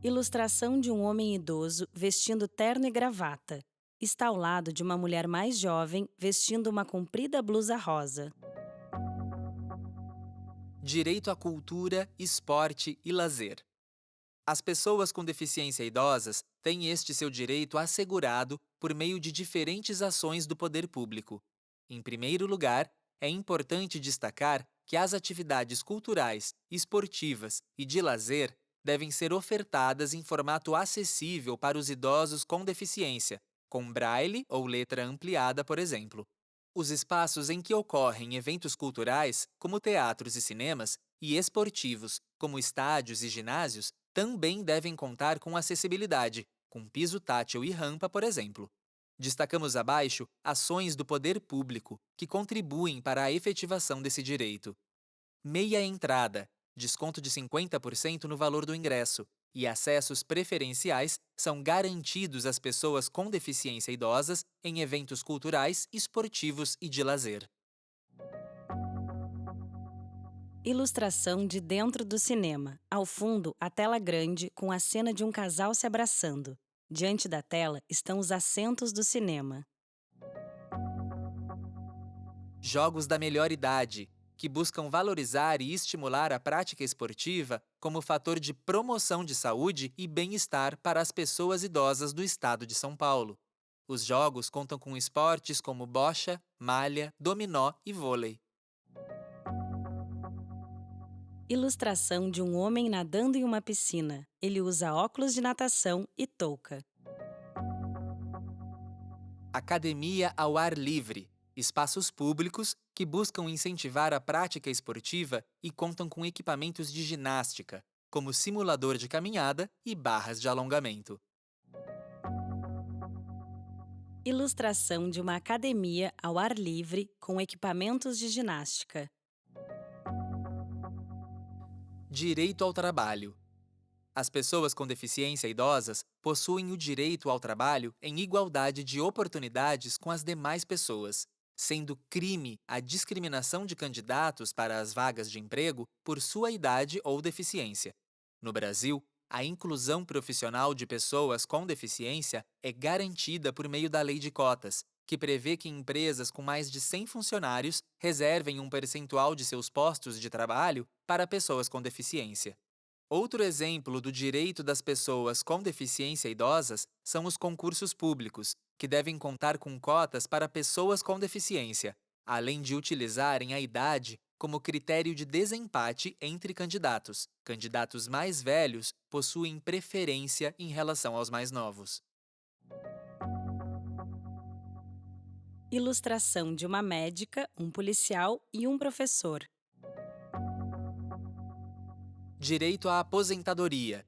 Speaker 2: Ilustração de um homem idoso vestindo terno e gravata. Está ao lado de uma mulher mais jovem vestindo uma comprida blusa rosa.
Speaker 1: Direito à cultura, esporte e lazer. As pessoas com deficiência idosas têm este seu direito assegurado por meio de diferentes ações do poder público. Em primeiro lugar, é importante destacar que as atividades culturais, esportivas e de lazer devem ser ofertadas em formato acessível para os idosos com deficiência, com braille ou letra ampliada, por exemplo. Os espaços em que ocorrem eventos culturais, como teatros e cinemas, e esportivos, como estádios e ginásios, também devem contar com acessibilidade, com piso tátil e rampa, por exemplo. Destacamos abaixo ações do poder público que contribuem para a efetivação desse direito. Meia entrada, desconto de 50% no valor do ingresso, e acessos preferenciais são garantidos às pessoas com deficiência idosas em eventos culturais, esportivos e de lazer.
Speaker 2: Ilustração de dentro do cinema. Ao fundo, a tela grande com a cena de um casal se abraçando. Diante da tela estão os assentos do cinema.
Speaker 1: Jogos da melhor idade, que buscam valorizar e estimular a prática esportiva como fator de promoção de saúde e bem-estar para as pessoas idosas do estado de São Paulo. Os jogos contam com esportes como bocha, malha, dominó e vôlei.
Speaker 2: Ilustração de um homem nadando em uma piscina. Ele usa óculos de natação e touca.
Speaker 1: Academia ao ar livre, espaços públicos que buscam incentivar a prática esportiva e contam com equipamentos de ginástica, como simulador de caminhada e barras de alongamento.
Speaker 2: Ilustração de uma academia ao ar livre com equipamentos de ginástica.
Speaker 1: Direito ao trabalho. As pessoas com deficiência idosas possuem o direito ao trabalho em igualdade de oportunidades com as demais pessoas, sendo crime a discriminação de candidatos para as vagas de emprego por sua idade ou deficiência. No Brasil, a inclusão profissional de pessoas com deficiência é garantida por meio da Lei de Cotas, que prevê que empresas com mais de 100 funcionários reservem um percentual de seus postos de trabalho para pessoas com deficiência. Outro exemplo do direito das pessoas com deficiência idosas são os concursos públicos, que devem contar com cotas para pessoas com deficiência, além de utilizarem a idade como critério de desempate entre candidatos. Candidatos mais velhos possuem preferência em relação aos mais novos.
Speaker 2: Ilustração de uma médica, um policial e um professor.
Speaker 1: Direito à aposentadoria.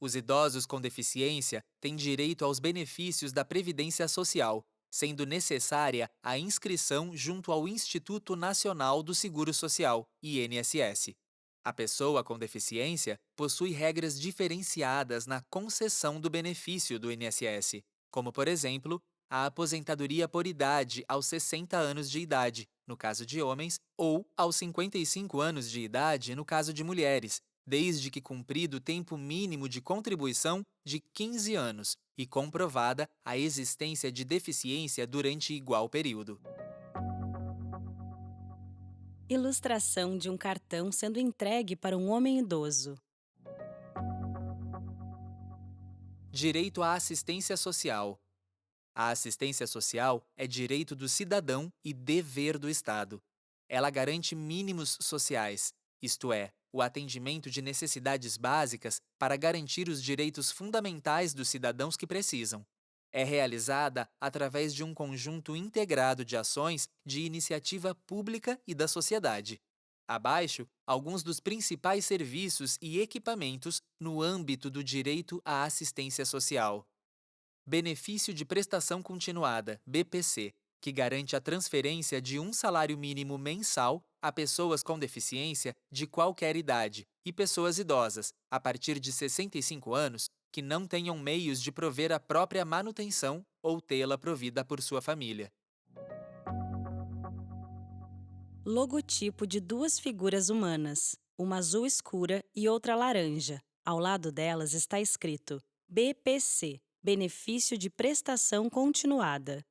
Speaker 1: Os idosos com deficiência têm direito aos benefícios da Previdência Social, sendo necessária a inscrição junto ao Instituto Nacional do Seguro Social, INSS. A pessoa com deficiência possui regras diferenciadas na concessão do benefício do INSS, como, por exemplo, a aposentadoria por idade aos 60 anos de idade, no caso de homens, ou aos 55 anos de idade, no caso de mulheres, desde que cumprido o tempo mínimo de contribuição de 15 anos e comprovada a existência de deficiência durante igual período.
Speaker 2: Ilustração de um cartão sendo entregue para um homem idoso.
Speaker 1: Direito à assistência social. A assistência social é direito do cidadão e dever do Estado. Ela garante mínimos sociais, isto é, o atendimento de necessidades básicas para garantir os direitos fundamentais dos cidadãos que precisam. É realizada através de um conjunto integrado de ações de iniciativa pública e da sociedade. Abaixo, alguns dos principais serviços e equipamentos no âmbito do direito à assistência social. Benefício de Prestação Continuada, BPC, que garante a transferência de um salário mínimo mensal a pessoas com deficiência de qualquer idade e pessoas idosas, a partir de 65 anos, que não tenham meios de prover a própria manutenção ou tê-la provida por sua família.
Speaker 2: Logotipo de duas figuras humanas, uma azul escura e outra laranja. Ao lado delas está escrito BPC, benefício de prestação continuada.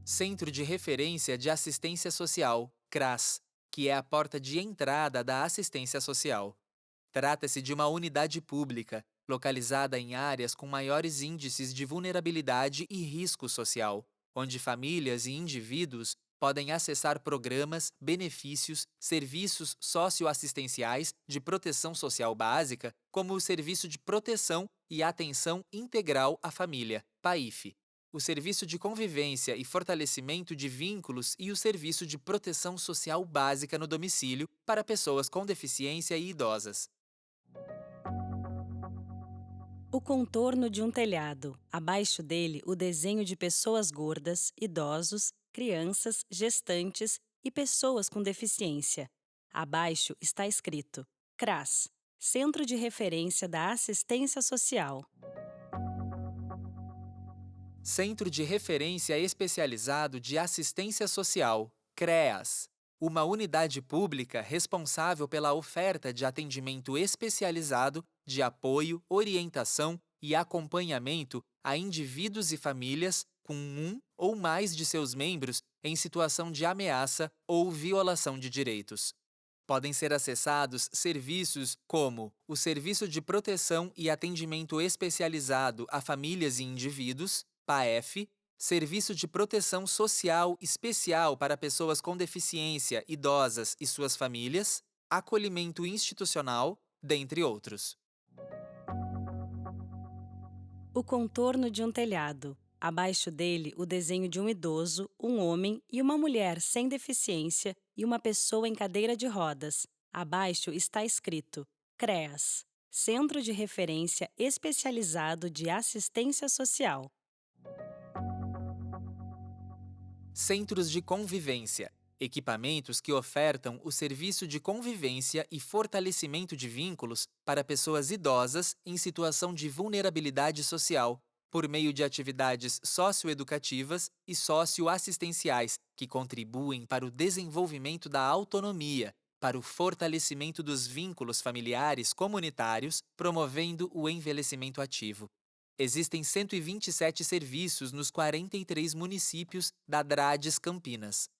Speaker 1: Centro de Referência de Assistência Social, CRAS, que é a porta de entrada da assistência social. Trata-se de uma unidade pública, localizada em áreas com maiores índices de vulnerabilidade e risco social, onde famílias e indivíduos podem acessar programas, benefícios, serviços socioassistenciais de proteção social básica, como o Serviço de Proteção e Atenção Integral à Família, PAIF, o Serviço de Convivência e Fortalecimento de Vínculos e o Serviço de Proteção Social Básica no Domicílio para pessoas com deficiência e idosas.
Speaker 2: O contorno de um telhado. Abaixo dele, o desenho de pessoas gordas, idosos, crianças, gestantes e pessoas com deficiência. Abaixo está escrito CRAS, Centro de Referência da Assistência Social.
Speaker 1: Centro de Referência Especializado de Assistência Social, CREAS, uma unidade pública responsável pela oferta de atendimento especializado de apoio, orientação e acompanhamento a indivíduos e famílias com um ou mais de seus membros em situação de ameaça ou violação de direitos. Podem ser acessados serviços como o Serviço de Proteção e Atendimento Especializado a Famílias e Indivíduos, PAEF, Serviço de Proteção Social Especial para Pessoas com Deficiência, Idosas e suas famílias, Acolhimento Institucional, dentre outros.
Speaker 2: O contorno de um telhado. Abaixo dele, o desenho de um idoso, um homem e uma mulher sem deficiência e uma pessoa em cadeira de rodas. Abaixo está escrito CREAS, Centro de Referência Especializado de Assistência Social.
Speaker 1: Centros de Convivência. Equipamentos que ofertam o serviço de convivência e fortalecimento de vínculos para pessoas idosas em situação de vulnerabilidade social, por meio de atividades socioeducativas e socioassistenciais que contribuem para o desenvolvimento da autonomia, para o fortalecimento dos vínculos familiares comunitários, promovendo o envelhecimento ativo. Existem 127 serviços nos 43 municípios da DRADES Campinas.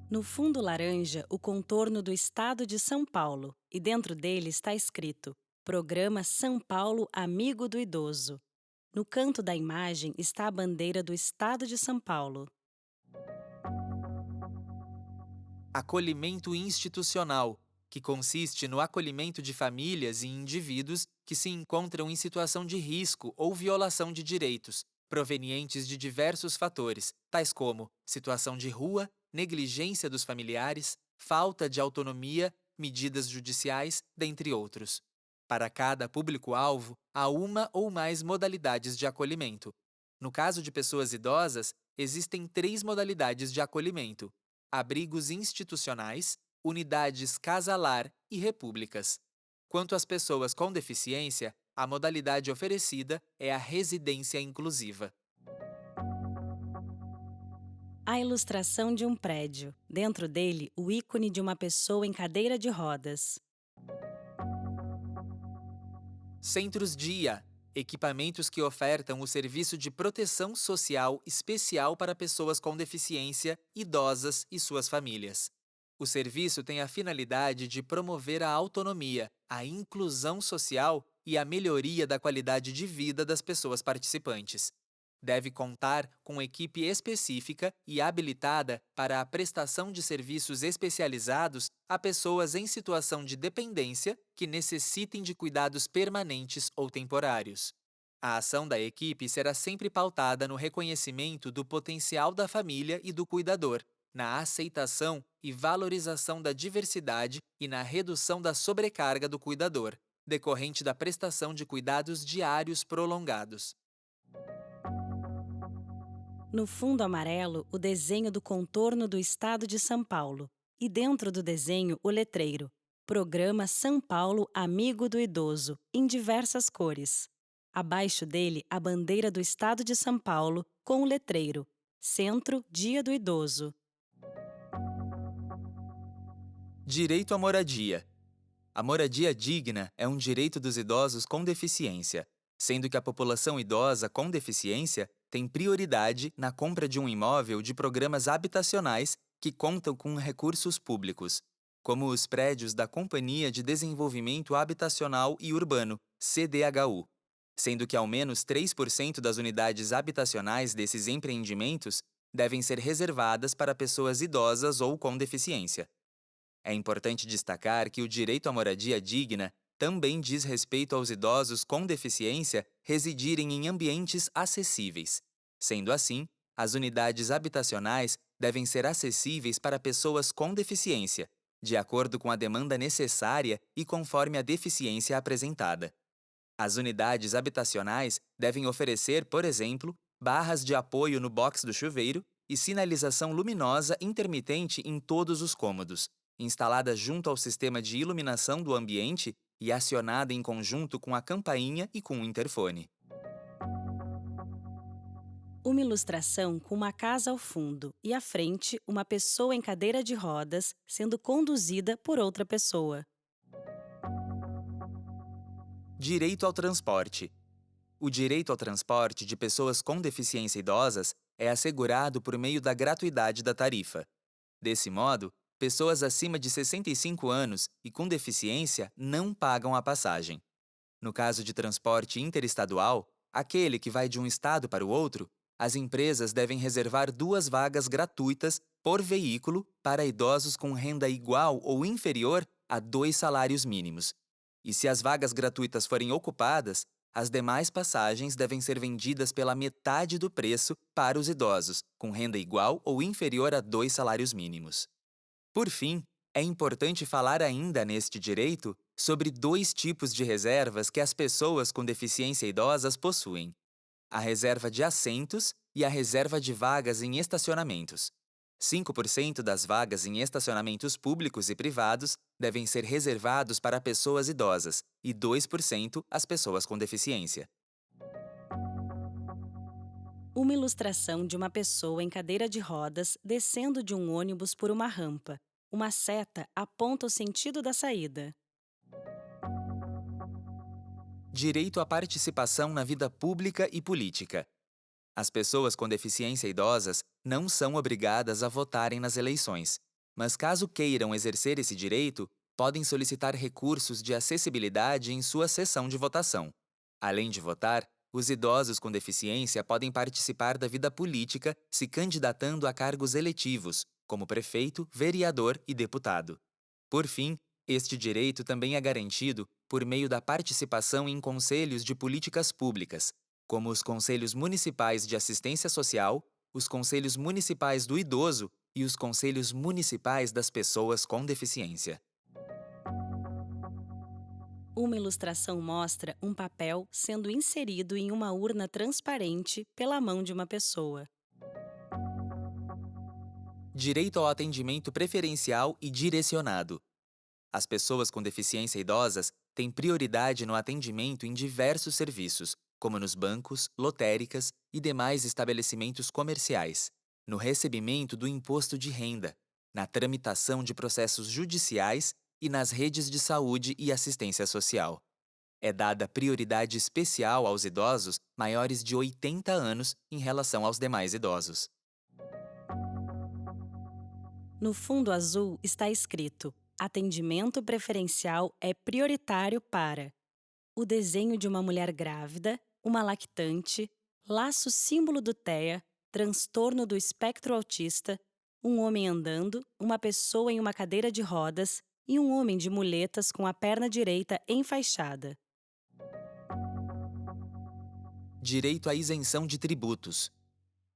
Speaker 2: No fundo laranja, o contorno do estado de São Paulo, e dentro dele está escrito Programa São Paulo Amigo do Idoso. No canto da imagem está a bandeira do estado de São Paulo.
Speaker 1: Acolhimento institucional, que consiste no acolhimento de famílias e indivíduos que se encontram em situação de risco ou violação de direitos, provenientes de diversos fatores, tais como situação de rua, negligência dos familiares, falta de autonomia, medidas judiciais, dentre outros. Para cada público-alvo, há uma ou mais modalidades de acolhimento. No caso de pessoas idosas, existem 3 modalidades de acolhimento: abrigos institucionais, unidades casa-lar e repúblicas. Quanto às pessoas com deficiência, a modalidade oferecida é a residência inclusiva.
Speaker 2: A ilustração de um prédio. Dentro dele, o ícone de uma pessoa em cadeira de rodas.
Speaker 1: Centros DIA, equipamentos que ofertam o serviço de proteção social especial para pessoas com deficiência, idosas e suas famílias. O serviço tem a finalidade de promover a autonomia, a inclusão social e a melhoria da qualidade de vida das pessoas participantes. Deve contar com equipe específica e habilitada para a prestação de serviços especializados a pessoas em situação de dependência que necessitem de cuidados permanentes ou temporários. A ação da equipe será sempre pautada no reconhecimento do potencial da família e do cuidador, na aceitação e valorização da diversidade e na redução da sobrecarga do cuidador, decorrente da prestação de cuidados diários prolongados.
Speaker 2: No fundo amarelo, o desenho do contorno do estado de São Paulo. E dentro do desenho, o letreiro Programa São Paulo Amigo do Idoso, em diversas cores. Abaixo dele, a bandeira do estado de São Paulo, com o letreiro Centro Dia do Idoso.
Speaker 1: Direito à moradia. A moradia digna é um direito dos idosos com deficiência, sendo que a população idosa com deficiência tem prioridade na compra de um imóvel de programas habitacionais que contam com recursos públicos, como os prédios da Companhia de Desenvolvimento Habitacional e Urbano, CDHU, sendo que ao menos 3% das unidades habitacionais desses empreendimentos devem ser reservadas para pessoas idosas ou com deficiência. É importante destacar que o direito à moradia digna também diz respeito aos idosos com deficiência residirem em ambientes acessíveis. Sendo assim, as unidades habitacionais devem ser acessíveis para pessoas com deficiência, de acordo com a demanda necessária e conforme a deficiência apresentada. As unidades habitacionais devem oferecer, por exemplo, barras de apoio no box do chuveiro e sinalização luminosa intermitente em todos os cômodos, instalada junto ao sistema de iluminação do ambiente e acionada em conjunto com a campainha e com o interfone.
Speaker 2: Uma ilustração com uma casa ao fundo e à frente uma pessoa em cadeira de rodas sendo conduzida por outra pessoa.
Speaker 1: Direito ao transporte. O direito ao transporte de pessoas com deficiência idosas é assegurado por meio da gratuidade da tarifa. Desse modo, pessoas acima de 65 anos e com deficiência não pagam a passagem. No caso de transporte interestadual, aquele que vai de um estado para o outro, as empresas devem reservar 2 vagas gratuitas por veículo para idosos com renda igual ou inferior a 2 salários mínimos. E se as vagas gratuitas forem ocupadas, as demais passagens devem ser vendidas pela metade do preço para os idosos, com renda igual ou inferior a 2 salários mínimos. Por fim, é importante falar ainda neste direito sobre 2 tipos de reservas que as pessoas com deficiência idosas possuem: a reserva de assentos e a reserva de vagas em estacionamentos. 5% das vagas em estacionamentos públicos e privados devem ser reservados para pessoas idosas e 2% às pessoas com deficiência.
Speaker 2: Uma ilustração de uma pessoa em cadeira de rodas descendo de um ônibus por uma rampa. Uma seta aponta o sentido da saída.
Speaker 1: Direito à participação na vida pública e política. As pessoas com deficiência idosas não são obrigadas a votarem nas eleições, mas caso queiram exercer esse direito, podem solicitar recursos de acessibilidade em sua sessão de votação. Além de votar, os idosos com deficiência podem participar da vida política se candidatando a cargos eletivos, como prefeito, vereador e deputado. Por fim, este direito também é garantido por meio da participação em conselhos de políticas públicas, como os Conselhos Municipais de Assistência Social, os Conselhos Municipais do Idoso e os Conselhos Municipais das Pessoas com Deficiência.
Speaker 2: Uma ilustração mostra um papel sendo inserido em uma urna transparente pela mão de uma pessoa.
Speaker 1: Direito ao atendimento preferencial e direcionado. As pessoas com deficiência idosas têm prioridade no atendimento em diversos serviços, como nos bancos, lotéricas e demais estabelecimentos comerciais, no recebimento do imposto de renda, na tramitação de processos judiciais e nas redes de saúde e assistência social. É dada prioridade especial aos idosos maiores de 80 anos em relação aos demais idosos.
Speaker 2: No fundo azul está escrito: atendimento preferencial é prioritário para o desenho de uma mulher grávida, uma lactante, laço símbolo do TEA, transtorno do espectro autista, um homem andando, uma pessoa em uma cadeira de rodas e um homem de muletas com a perna direita enfaixada.
Speaker 1: Direito à isenção de tributos.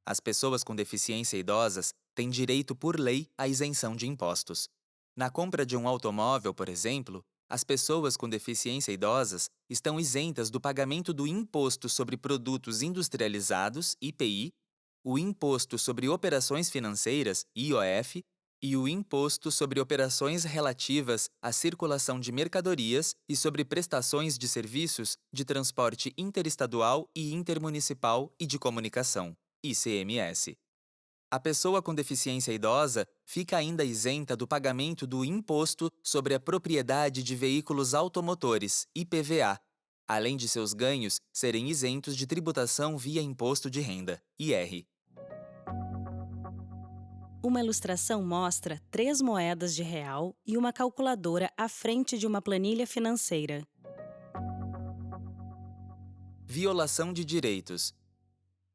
Speaker 1: As pessoas com deficiência idosas têm direito por lei à isenção de impostos. Na compra de um automóvel, por exemplo, as pessoas com deficiência idosas estão isentas do pagamento do Imposto sobre Produtos Industrializados, IPI, o Imposto sobre Operações Financeiras, IOF, e o Imposto sobre Operações relativas à circulação de mercadorias e sobre prestações de serviços de transporte interestadual e intermunicipal e de comunicação, ICMS. A pessoa com deficiência idosa fica ainda isenta do pagamento do Imposto sobre a Propriedade de Veículos Automotores, IPVA, além de seus ganhos serem isentos de tributação via Imposto de Renda, IR.
Speaker 2: Uma ilustração mostra 3 moedas de real e uma calculadora à frente de uma planilha financeira.
Speaker 1: Violação de direitos.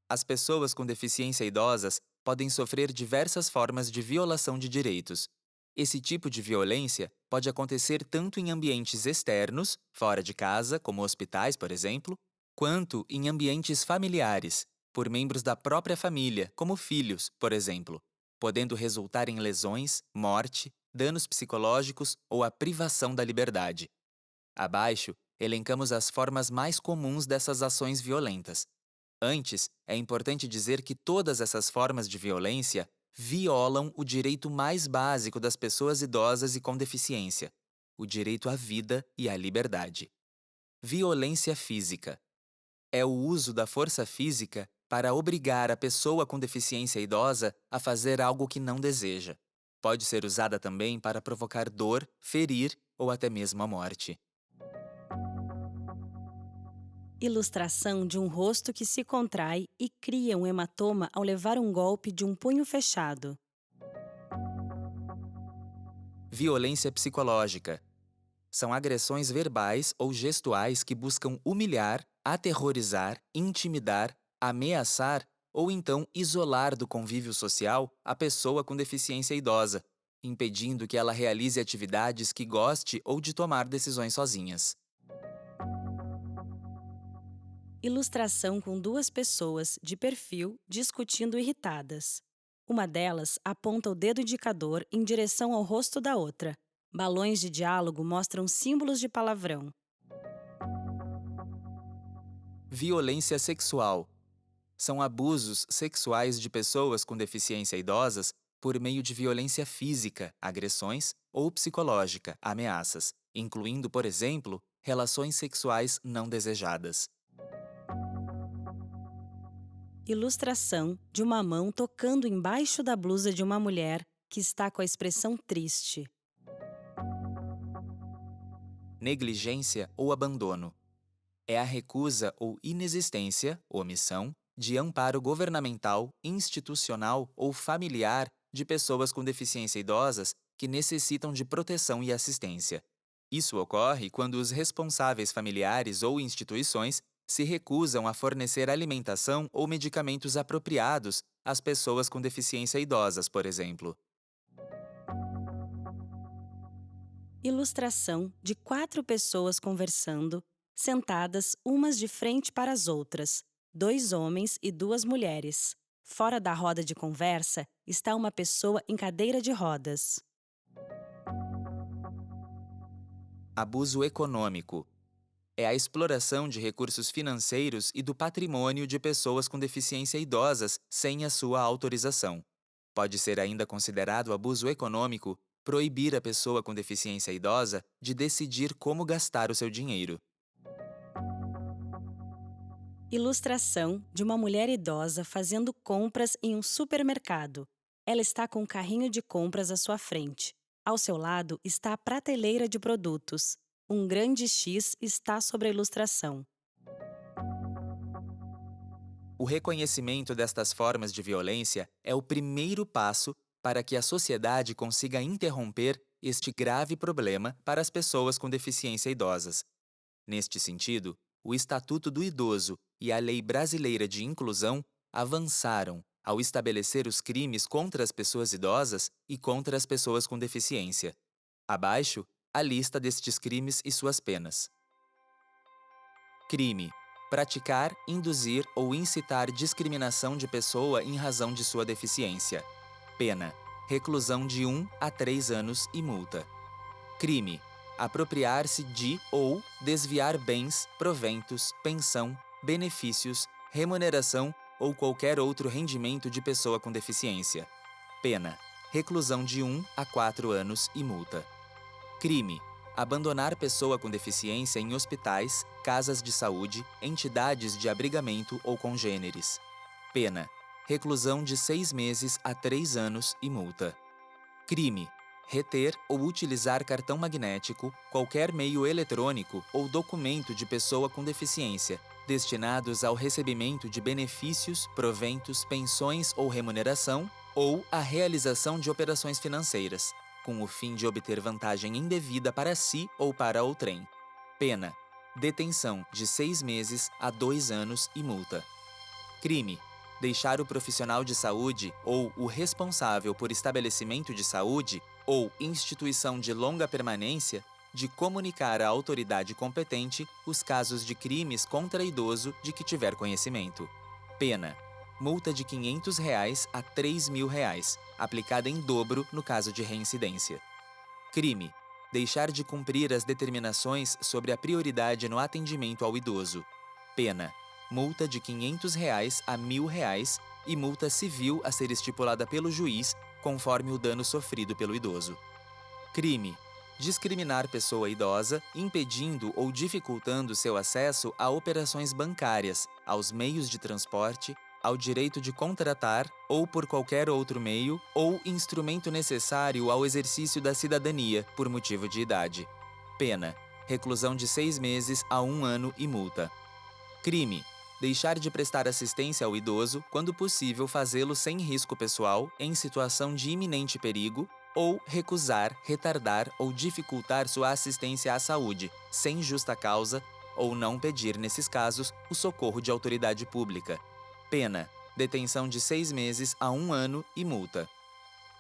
Speaker 1: As pessoas com deficiência idosas podem sofrer diversas formas de violação de direitos. Esse tipo de violência pode acontecer tanto em ambientes externos, fora de casa, como hospitais, por exemplo, quanto em ambientes familiares, por membros da própria família, como filhos, por exemplo, podendo resultar em lesões, morte, danos psicológicos ou a privação da liberdade. Abaixo, elencamos as formas mais comuns dessas ações violentas. Antes, é importante dizer que todas essas formas de violência violam o direito mais básico das pessoas idosas e com deficiência, o direito à vida e à liberdade. Violência física. É o uso da força física para obrigar a pessoa com deficiência idosa a fazer algo que não deseja. Pode ser usada também para provocar dor, ferir ou até mesmo a morte.
Speaker 2: Ilustração de um rosto que se contrai e cria um hematoma ao levar um golpe de um punho fechado.
Speaker 1: Violência psicológica. São agressões verbais ou gestuais que buscam humilhar, aterrorizar, intimidar, ameaçar ou então isolar do convívio social a pessoa com deficiência idosa, impedindo que ela realize atividades que goste ou de tomar decisões sozinhas.
Speaker 2: Ilustração com 2 pessoas de perfil discutindo irritadas. Uma delas aponta o dedo indicador em direção ao rosto da outra. Balões de diálogo mostram símbolos de palavrão.
Speaker 1: Violência sexual. São abusos sexuais de pessoas com deficiência idosas por meio de violência física, agressões, ou psicológica, ameaças, incluindo, por exemplo, relações sexuais não desejadas.
Speaker 2: Ilustração de uma mão tocando embaixo da blusa de uma mulher que está com a expressão triste.
Speaker 1: Negligência ou abandono. É a recusa ou inexistência, omissão, de amparo governamental, institucional ou familiar de pessoas com deficiência idosas que necessitam de proteção e assistência. Isso ocorre quando os responsáveis familiares ou instituições se recusam a fornecer alimentação ou medicamentos apropriados às pessoas com deficiência idosas, por exemplo.
Speaker 2: Ilustração de 4 pessoas conversando, sentadas umas de frente para as outras, 2 homens e 2 mulheres. Fora da roda de conversa está uma pessoa em cadeira de rodas.
Speaker 1: Abuso econômico. É a exploração de recursos financeiros e do patrimônio de pessoas com deficiência idosas sem a sua autorização. Pode ser ainda considerado abuso econômico proibir a pessoa com deficiência idosa de decidir como gastar o seu dinheiro.
Speaker 2: Ilustração de uma mulher idosa fazendo compras em um supermercado. Ela está com um carrinho de compras à sua frente. Ao seu lado está a prateleira de produtos. Um grande X está sobre a ilustração.
Speaker 1: O reconhecimento destas formas de violência é o primeiro passo para que a sociedade consiga interromper este grave problema para as pessoas com deficiência idosas. Neste sentido, o Estatuto do Idoso e a Lei Brasileira de Inclusão avançaram ao estabelecer os crimes contra as pessoas idosas e contra as pessoas com deficiência. Abaixo, a lista destes crimes e suas penas. Crime: praticar, induzir ou incitar discriminação de pessoa em razão de sua deficiência. Pena: reclusão de 1 a 3 anos e multa. Crime: apropriar-se de ou desviar bens, proventos, pensão, benefícios, remuneração ou qualquer outro rendimento de pessoa com deficiência. Pena: reclusão de 1 a 4 anos e multa. Crime: abandonar pessoa com deficiência em hospitais, casas de saúde, entidades de abrigamento ou congêneres. Pena: reclusão de 6 meses a 3 anos e multa. Crime: reter ou utilizar cartão magnético, qualquer meio eletrônico ou documento de pessoa com deficiência, destinados ao recebimento de benefícios, proventos, pensões ou remuneração, ou à realização de operações financeiras, com o fim de obter vantagem indevida para si ou para outrem. Pena: detenção de 6 meses a 2 anos e multa. Crime: deixar o profissional de saúde ou o responsável por estabelecimento de saúde ou instituição de longa permanência de comunicar à autoridade competente os casos de crimes contra idoso de que tiver conhecimento. Pena: multa de R$ 500 a R$ 3.000, aplicada em dobro no caso de reincidência. Crime: deixar de cumprir as determinações sobre a prioridade no atendimento ao idoso. Pena: multa de R$ 500 a R$ 1.000 e multa civil a ser estipulada pelo juiz conforme o dano sofrido pelo idoso. Crime: discriminar pessoa idosa, impedindo ou dificultando seu acesso a operações bancárias, aos meios de transporte, ao direito de contratar ou por qualquer outro meio ou instrumento necessário ao exercício da cidadania por motivo de idade. Pena: reclusão de 6 meses a 1 ano e multa. Crime: deixar de prestar assistência ao idoso quando possível fazê-lo sem risco pessoal, em situação de iminente perigo, ou recusar, retardar ou dificultar sua assistência à saúde, sem justa causa, ou não pedir, nesses casos, o socorro de autoridade pública. Pena: detenção de 6 meses a 1 ano e multa.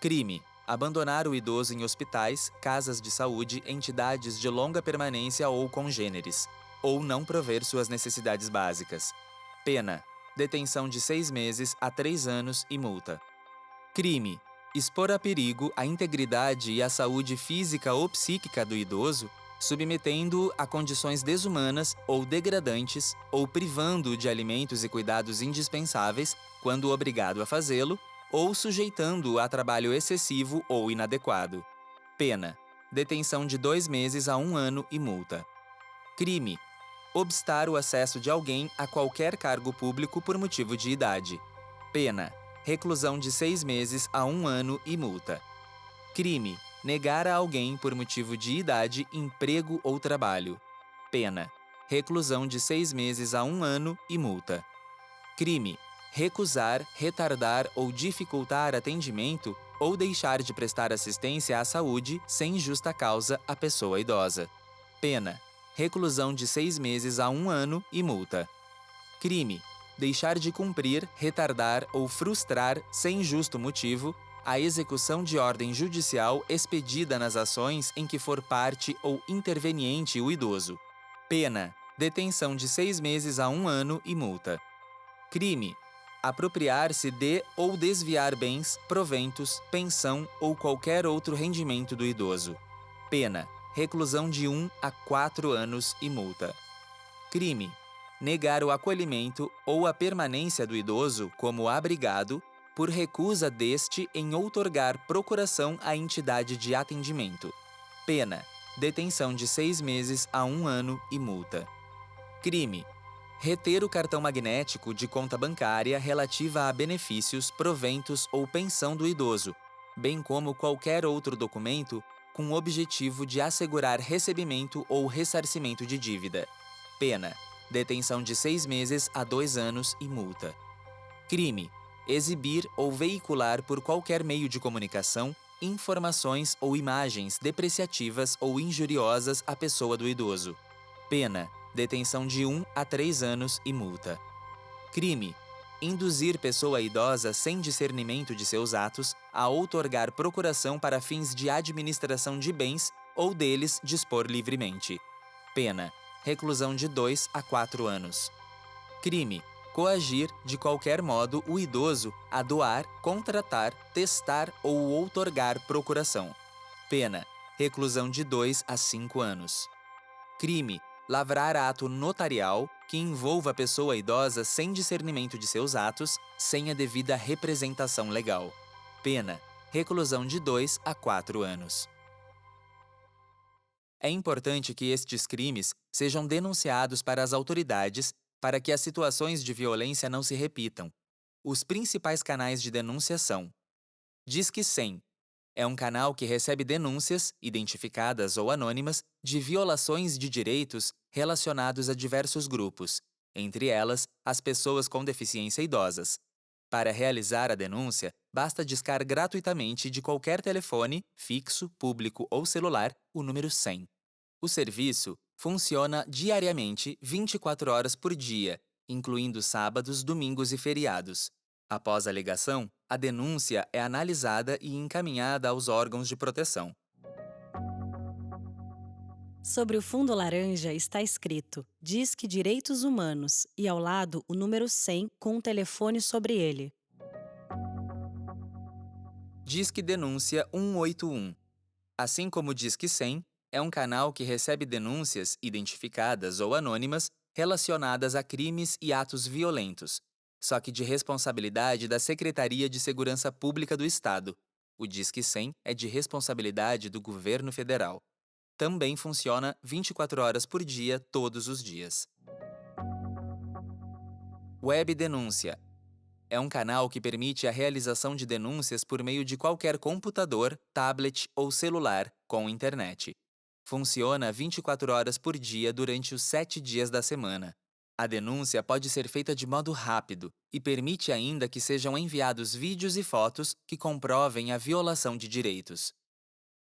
Speaker 1: Crime: abandonar o idoso em hospitais, casas de saúde, entidades de longa permanência ou congêneres, ou não prover suas necessidades básicas. Pena: detenção de 6 meses a 3 anos e multa. Crime: expor a perigo a integridade e a saúde física ou psíquica do idoso, submetendo-o a condições desumanas ou degradantes, ou privando-o de alimentos e cuidados indispensáveis, quando obrigado a fazê-lo, ou sujeitando-o a trabalho excessivo ou inadequado. Pena: detenção de 2 meses a 1 ano e multa. Crime: obstar o acesso de alguém a qualquer cargo público por motivo de idade. Pena: reclusão de 6 meses a 1 ano e multa. Crime: negar a alguém por motivo de idade, emprego ou trabalho. Pena: reclusão de 6 meses a 1 ano e multa. Crime: recusar, retardar ou dificultar atendimento ou deixar de prestar assistência à saúde sem justa causa à pessoa idosa. Pena: reclusão de 6 meses a 1 ano e multa. Crime: deixar de cumprir, retardar ou frustrar, sem justo motivo, a execução de ordem judicial expedida nas ações em que for parte ou interveniente o idoso. Pena: detenção de 6 meses a 1 ano e multa. Crime: apropriar-se de ou desviar bens, proventos, pensão ou qualquer outro rendimento do idoso. Pena: reclusão de 1 a 4 anos e multa. Crime: negar o acolhimento ou a permanência do idoso como abrigado por recusa deste em outorgar procuração à entidade de atendimento. Pena: detenção de 6 meses a 1 ano e multa. Crime: reter o cartão magnético de conta bancária relativa a benefícios, proventos ou pensão do idoso, bem como qualquer outro documento com o objetivo de assegurar recebimento ou ressarcimento de dívida. Pena: detenção de 6 meses a 2 anos e multa. Crime: exibir ou veicular por qualquer meio de comunicação informações ou imagens depreciativas ou injuriosas à pessoa do idoso. Pena: detenção de 1 a 3 anos e multa. Crime: induzir pessoa idosa sem discernimento de seus atos a outorgar procuração para fins de administração de bens ou deles dispor livremente. Pena: reclusão de 2 a 4 anos. Crime: coagir, de qualquer modo, o idoso a doar, contratar, testar ou outorgar procuração. Pena: reclusão de 2 a 5 anos. Crime: lavrar ato notarial que envolva a pessoa idosa sem discernimento de seus atos, sem a devida representação legal. Pena: reclusão de 2 a 4 anos. É importante que estes crimes sejam denunciados para as autoridades para que as situações de violência não se repitam. Os principais canais de denúncia são: Disque 100. É um canal que recebe denúncias, identificadas ou anônimas, de violações de direitos relacionados a diversos grupos, entre elas as pessoas com deficiência idosas. Para realizar a denúncia, basta discar gratuitamente de qualquer telefone, fixo, público ou celular, o número 100. O serviço funciona diariamente 24 horas por dia, incluindo sábados, domingos e feriados. Após a ligação, a denúncia é analisada e encaminhada aos órgãos de proteção.
Speaker 2: Sobre o fundo laranja está escrito Disque Direitos Humanos e ao lado o número 100 com um telefone sobre ele.
Speaker 1: Disque Denúncia 181. Assim como o Disque 100, é um canal que recebe denúncias identificadas ou anônimas relacionadas a crimes e atos violentos, só que de responsabilidade da Secretaria de Segurança Pública do Estado. O Disque 100 é de responsabilidade do governo federal. Também funciona 24 horas por dia, todos os dias. Web Denúncia. É um canal que permite a realização de denúncias por meio de qualquer computador, tablet ou celular com internet. Funciona 24 horas por dia durante os 7 dias da semana. A denúncia pode ser feita de modo rápido e permite ainda que sejam enviados vídeos e fotos que comprovem a violação de direitos.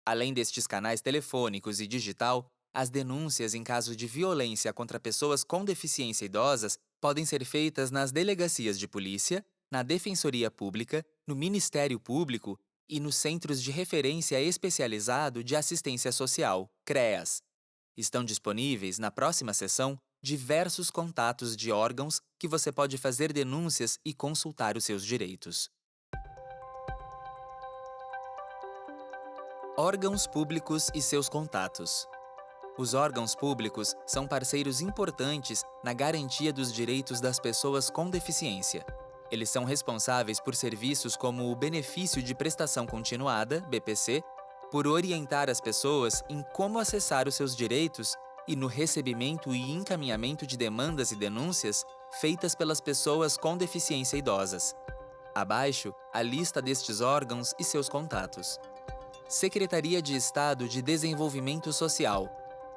Speaker 1: Além destes canais telefônicos e digital, as denúncias em caso de violência contra pessoas com deficiência idosas podem ser feitas nas delegacias de polícia, na Defensoria Pública, no Ministério Público e nos Centros de Referência Especializado de Assistência Social, CREAS. Estão disponíveis, na próxima sessão, diversos contatos de órgãos que você pode fazer denúncias e consultar os seus direitos. Órgãos públicos e seus contatos. Os órgãos públicos são parceiros importantes na garantia dos direitos das pessoas com deficiência. Eles são responsáveis por serviços como o Benefício de Prestação Continuada, BPC, por orientar as pessoas em como acessar os seus direitos e no recebimento e encaminhamento de demandas e denúncias feitas pelas pessoas com deficiência idosas. Abaixo, a lista destes órgãos e seus contatos. Secretaria de Estado de Desenvolvimento Social,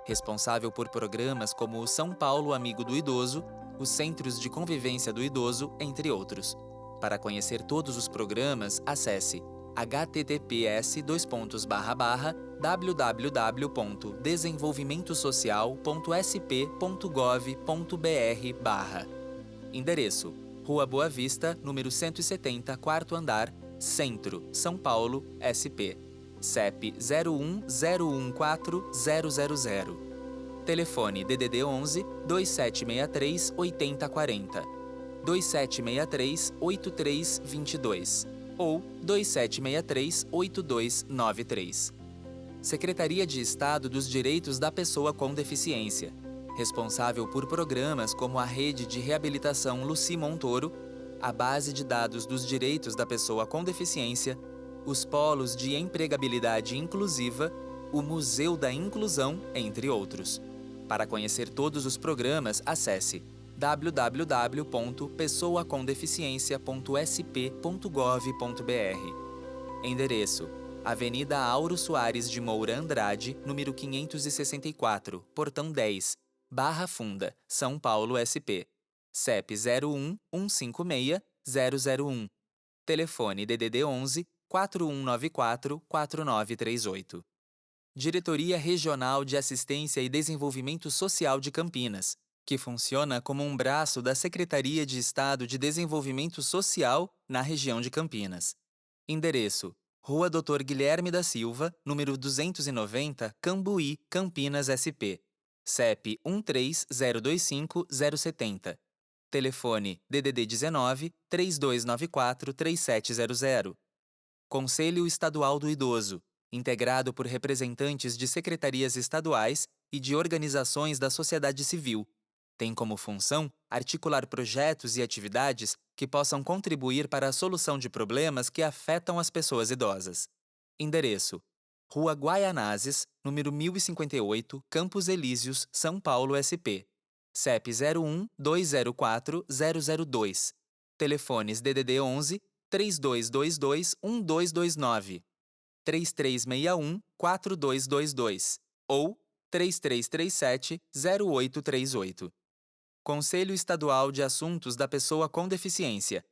Speaker 1: responsável por programas como o São Paulo Amigo do Idoso, os Centros de Convivência do Idoso, entre outros. Para conhecer todos os programas, acesse https://www.desenvolvimentosocial.sp.gov.br/. Endereço: Rua Boa Vista, número 170, quarto andar, Centro, São Paulo, SP. CEP 01014000. Telefone DDD 11 2763 8040, 2763 8322 ou 2763 8293. Secretaria de Estado dos Direitos da Pessoa com Deficiência, responsável por programas como a Rede de Reabilitação Luci Montoro, a Base de Dados dos Direitos da Pessoa com Deficiência, os Polos de Empregabilidade Inclusiva, o Museu da Inclusão, entre outros. Para conhecer todos os programas, acesse www.pessoacomdeficiência.sp.gov.br. Endereço: Avenida Auro Soares de Moura Andrade, número 564, Portão 10, Barra Funda, São Paulo, SP. CEP 01 156 001. Telefone DDD 11 4194 4938. Diretoria Regional de Assistência e Desenvolvimento Social de Campinas, que funciona como um braço da Secretaria de Estado de Desenvolvimento Social na região de Campinas. Endereço: Rua Dr. Guilherme da Silva, número 290, Cambuí, Campinas, SP. CEP 13025-070. Telefone DDD 19 3294 3700. Conselho Estadual do Idoso, integrado por representantes de secretarias estaduais e de organizações da sociedade civil. Tem como função articular projetos e atividades que possam contribuir para a solução de problemas que afetam as pessoas idosas. Endereço: Rua Guaianazes, número 1058, Campos Elíseos, São Paulo, SP. CEP 01 204 002. Telefones DDD 11 3222 1229, 3361 4222 ou 3337 0838. Conselho Estadual de Assuntos da Pessoa com Deficiência.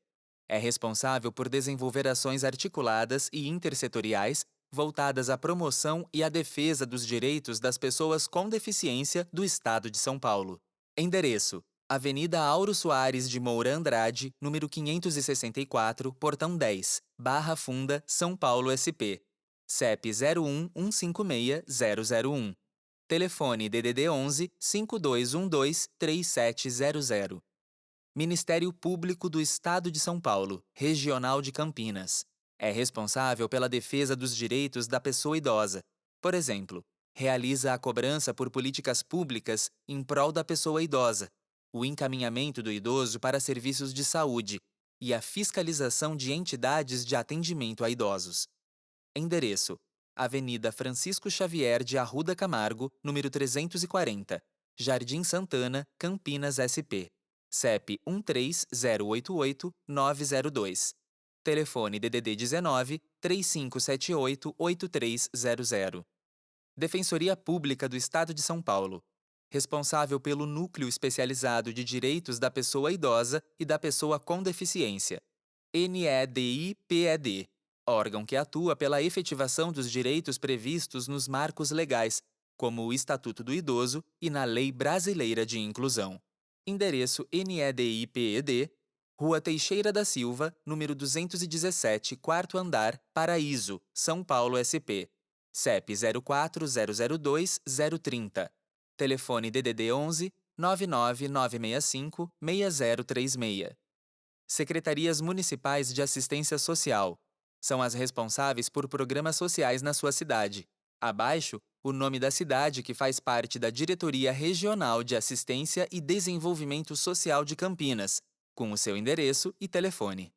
Speaker 1: É responsável por desenvolver ações articuladas e intersetoriais voltadas à promoção e à defesa dos direitos das pessoas com deficiência do Estado de São Paulo. Endereço: Avenida Auro Soares de Moura Andrade, número 564, Portão 10, Barra Funda, São Paulo, SP. CEP 01156001. Telefone DDD 11 5212 3700. Ministério Público do Estado de São Paulo, Regional de Campinas. É responsável pela defesa dos direitos da pessoa idosa. Por exemplo, realiza a cobrança por políticas públicas em prol da pessoa idosa, o encaminhamento do idoso para serviços de saúde e a fiscalização de entidades de atendimento a idosos. Endereço: Avenida Francisco Xavier de Arruda Camargo, número 340, Jardim Santana, Campinas, SP. CEP 13088-902. Telefone DDD 19 3578 8300. Defensoria Pública do Estado de São Paulo. Responsável pelo Núcleo Especializado de Direitos da Pessoa Idosa e da Pessoa com Deficiência. NEDIPED. Órgão que atua pela efetivação dos direitos previstos nos marcos legais, como o Estatuto do Idoso e na Lei Brasileira de Inclusão. Endereço NEDIPED, Rua Teixeira da Silva, número 217, quarto andar, Paraíso, São Paulo, SP. CEP 04002030. Telefone DDD 11 99965 6036. Secretarias Municipais de Assistência Social. São as responsáveis por programas sociais na sua cidade. Abaixo, o nome da cidade que faz parte da Diretoria Regional de Assistência e Desenvolvimento Social de Campinas, com o seu endereço e telefone.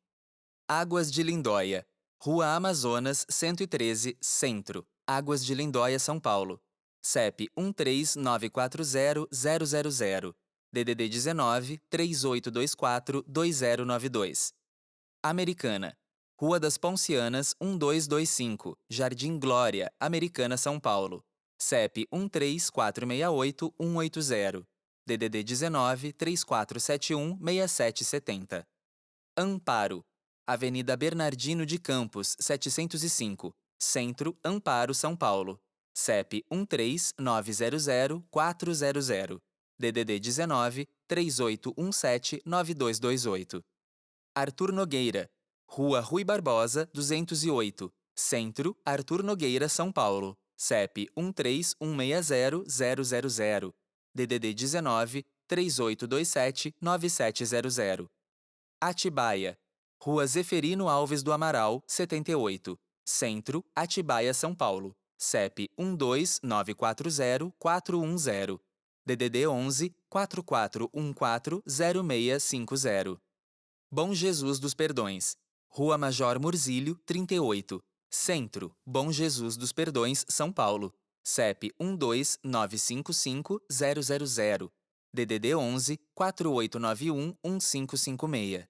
Speaker 1: Águas de Lindóia, Rua Amazonas 113, Centro, Águas de Lindóia, São Paulo. CEP 13940-000, DDD 19 3824 2092. Americana, Rua das Poncianas 1225, Jardim Glória, Americana, São Paulo. CEP 13468-180, DDD 19 3471 6770. Amparo, Avenida Bernardino de Campos, 705, Centro, Amparo, São Paulo. CEP 13900-400, DDD 19 3817 9228. Arthur Nogueira, Rua Rui Barbosa, 208, Centro, Arthur Nogueira, São Paulo. CEP 13160-000, DDD 19 3827 9700. Atibaia, Rua Zeferino Alves do Amaral, 78, Centro, Atibaia, São Paulo. CEP 12940-410, DDD 11 4414 0650. Bom Jesus dos Perdões, Rua Major Murzílio, 38, Centro, Bom Jesus dos Perdões, São Paulo. CEP 12955-000, DDD 11 4891 1556.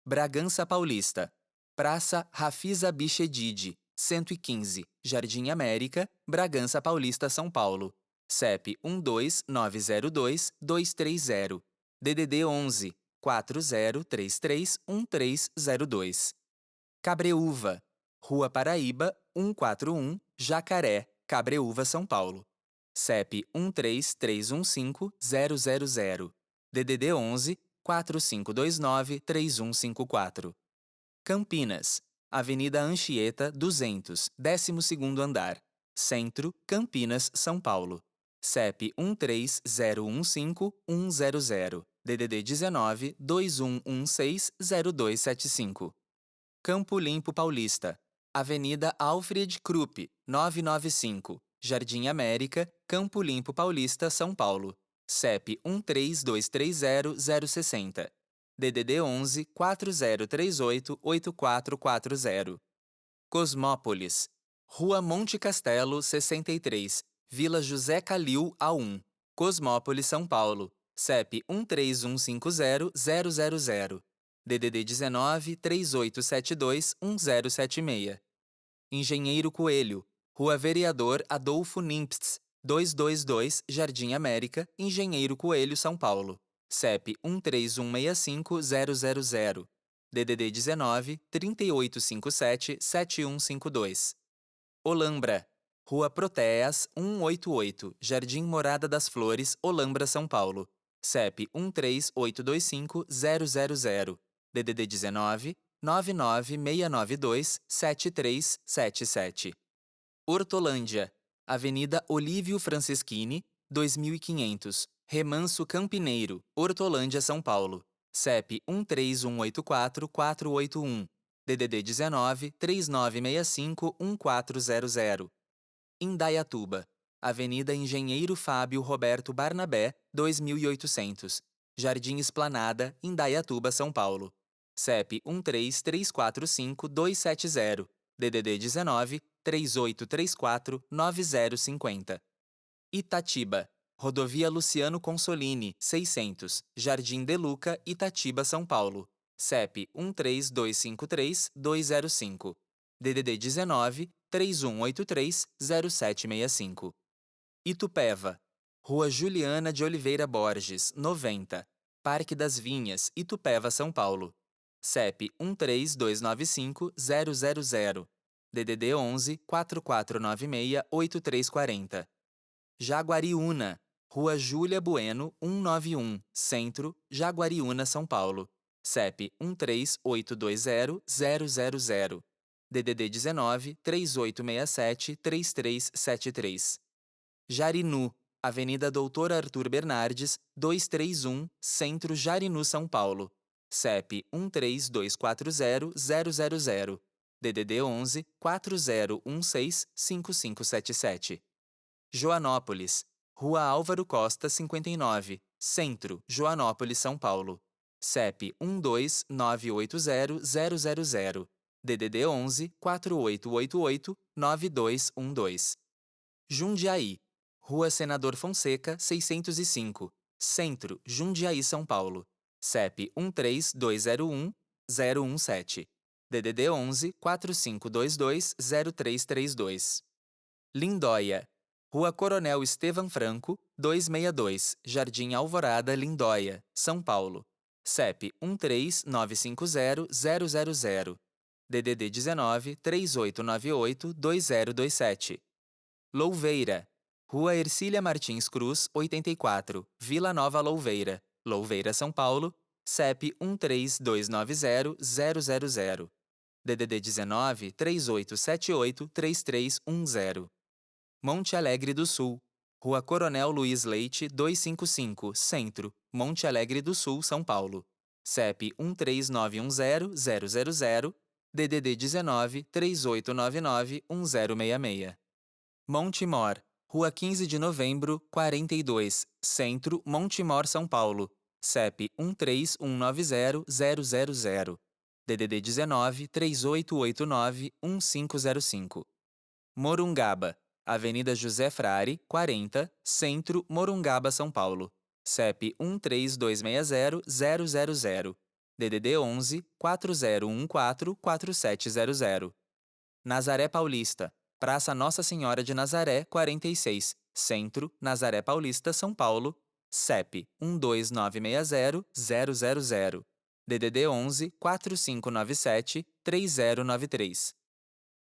Speaker 1: Bragança Paulista, Praça Rafisa Bichedid, 115, Jardim América, Bragança Paulista, São Paulo. CEP 12902-230, DDD 11 4033 1302. Cabreúva, Rua Paraíba, 141, Jacaré, Cabreúva, São Paulo. CEP 13315-000, DDD 11 4529 3154. Campinas, Avenida Anchieta, 200, 12º andar, Centro, Campinas, São Paulo. CEP 13015-100, DDD 19 2116 0275. Campo Limpo Paulista, Avenida Alfred Krupp, 995, Jardim América, Campo Limpo Paulista, São Paulo. CEP 13230-060, DDD 11 4038 8440. Cosmópolis, Rua Monte Castelo, 63, Vila José Calil A1, Cosmópolis, São Paulo. CEP 13150-000, DDD 19 3872 1076. Engenheiro Coelho, Rua Vereador Adolfo Nimptz, 222, Jardim América, Engenheiro Coelho, São Paulo. CEP 13165000. DDD 19 3857 7152. Olambra, Rua Proteas, 188, Jardim Morada das Flores, Olambra, São Paulo. CEP 13825000. DDD 19 99692 7377. Hortolândia, Avenida Olívio Franceschini, 2500, Remanso Campineiro, Hortolândia, São Paulo. CEP 13184481. DDD 19 3965 1400. Indaiatuba, Avenida Engenheiro Fábio Roberto Barnabé, 2800, Jardim Esplanada, Indaiatuba, São Paulo. CEP 13345270, DDD 19 3834 9050. Itatiba, Rodovia Luciano Consolini, 600, Jardim de Luca, Itatiba, São Paulo. CEP 13253205. DDD 19 3183 0765. Itupeva, Rua Juliana de Oliveira Borges, 90, Parque das Vinhas, Itupeva, São Paulo. CEP 13295-000, DDD 11 4496 8340. Jaguariúna, Rua Júlia Bueno, 191, Centro, Jaguariúna, São Paulo. CEP 13820-000, DDD 19 3867 3373. Jarinu, Avenida Doutor Arthur Bernardes, 231, Centro, Jarinu, São Paulo. CEP 13240-000, DDD 11 4016 5577. Joanópolis, Rua Álvaro Costa, 59, Centro, Joanópolis, São Paulo. CEP 12980-000, DDD 11 4888 9212. Jundiaí, Rua Senador Fonseca, 605, Centro, Jundiaí, São Paulo. CEP 13201-017, DDD 11 4522 0332. Lindóia, Rua Coronel Estevam Franco, 262, Jardim Alvorada, Lindóia, São Paulo. CEP 13950-000, DDD 19 3898 2027. Louveira, Rua Ercília Martins Cruz, 84, Vila Nova Louveira, Louveira, São Paulo. CEP 13290-000, DDD 19 3878 3310. Monte Alegre do Sul, Rua Coronel Luiz Leite, 255, Centro, Monte Alegre do Sul, São Paulo. CEP 13910-000, DDD 19 3899 1066. Monte Mor, Rua 15 de Novembro, 42, Centro, Monte Mor, São Paulo. CEP 13190-000, DDD 19 3889 1505. Morungaba, Avenida José Frare, 40, Centro, Morungaba, São Paulo. CEP 13260-000, DDD 11 4014 4700. Nazaré Paulista, Praça Nossa Senhora de Nazaré, 46, Centro, Nazaré Paulista, São Paulo. CEP 12960-000, DDD 11 4597 3093.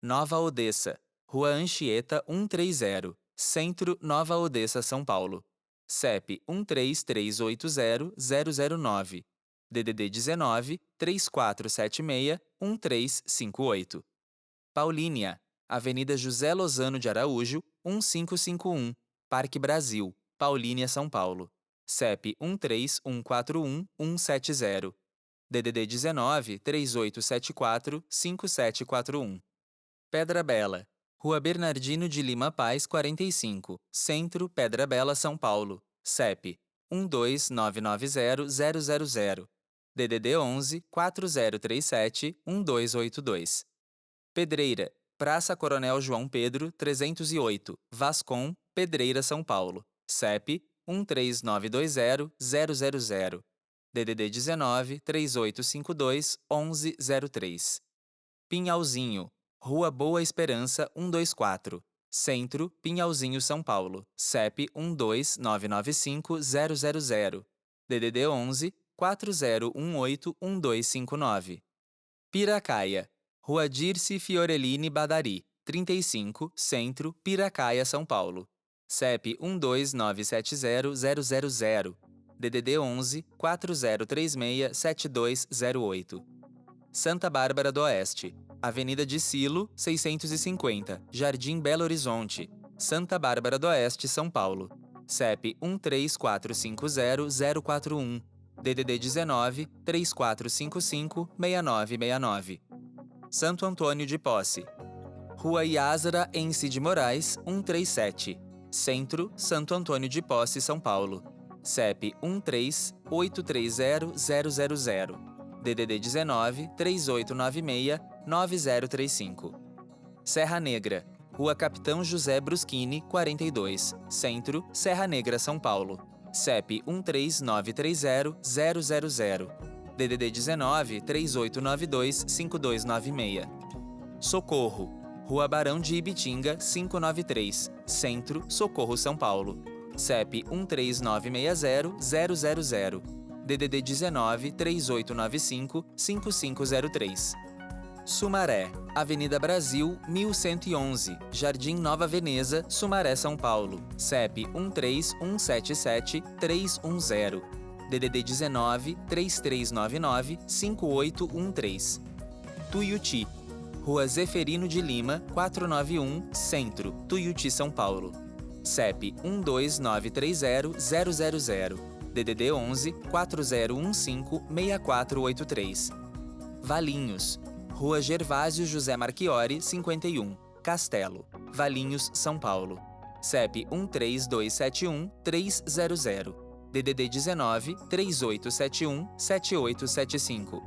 Speaker 1: Nova Odessa, Rua Anchieta, 130, Centro, Nova Odessa, São Paulo. CEP 13380-009, DDD 19 3476 1358. Paulínia, Avenida José Lozano de Araújo, 1551, Parque Brasil, Paulínia, São Paulo. CEP 13141 DDD 19 3874 5741. Pedra Bela, Rua Bernardino de Lima Paz, 45, Centro, Pedra Bela, São Paulo. CEP 12990-000, DDD 11 4037 1282. Pedreira, Praça Coronel João Pedro, 308, Vascom, Pedreira, São Paulo. CEP 13920-000, DDD 19 3852 1103. Pinhalzinho, Rua Boa Esperança 124, Centro, Pinhalzinho, São Paulo, CEP 12995-000, DDD 11 4018-1259. Piracaia, Rua Dirce Fiorellini Badari, 35, Centro, Piracaia, São Paulo, CEP 12970-000, DDD 11 4036-7208. Santa Bárbara do Oeste, Avenida de Silo, 650, Jardim Belo Horizonte, Santa Bárbara do Oeste, São Paulo, CEP 13450-041, DDD 19 3455-6969. Santo Antônio de Posse, Rua Iázara Ence de Moraes, 137, Centro, Santo Antônio de Posse, São Paulo, CEP 13830-000, DDD 19 3896-9035. Serra Negra, Rua Capitão José Bruschini, 42, Centro, Serra Negra, São Paulo, CEP 13930-000, DDD 19 3892-5296. Socorro, Rua Barão de Ibitinga, 593, Centro, Socorro, São Paulo, CEP 13960-000, DDD 19 3895-5503. Sumaré, Avenida Brasil, 1111, Jardim Nova Veneza, Sumaré, São Paulo, CEP 13177-310, DDD 19 3399-5813. Tuiuti, Rua Zeferino de Lima, 491, Centro, Tuiuti, São Paulo, CEP 12930-000, DDD 11 4015-6483. Valinhos, Rua Gervásio José Marchiori, 51, Castelo, Valinhos, São Paulo, CEP 13271-300, DDD 19 3871-7875.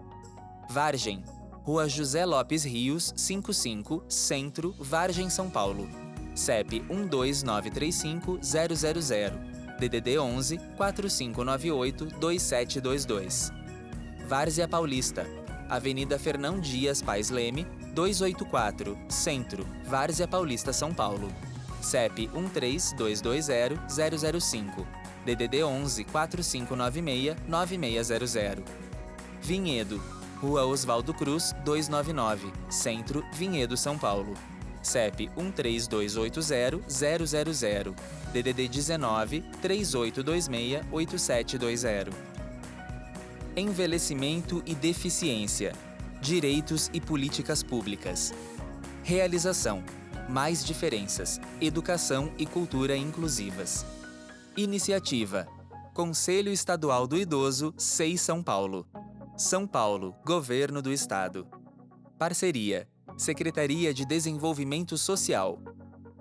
Speaker 1: Vargem, Rua José Lopes Rios, 55, Centro, Vargem, São Paulo, CEP 12935-000, DDD 11 4598-2722. Várzea Paulista, Avenida Fernão Dias Paes Leme, 284, Centro, Várzea Paulista, São Paulo, CEP 13220-005, DDD 11 4596-9600. Vinhedo, Rua Oswaldo Cruz, 299, Centro, Vinhedo, São Paulo, CEP 13280-000, DDD 19 3826-8720. Envelhecimento e deficiência, direitos e políticas públicas. Realização: mais diferenças, educação e cultura inclusivas. Iniciativa: Conselho Estadual do Idoso, SEI São Paulo. São Paulo, Governo do Estado. Parceria: Secretaria de Desenvolvimento Social.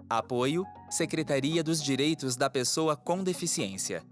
Speaker 1: Apoio: Secretaria dos Direitos da Pessoa com Deficiência.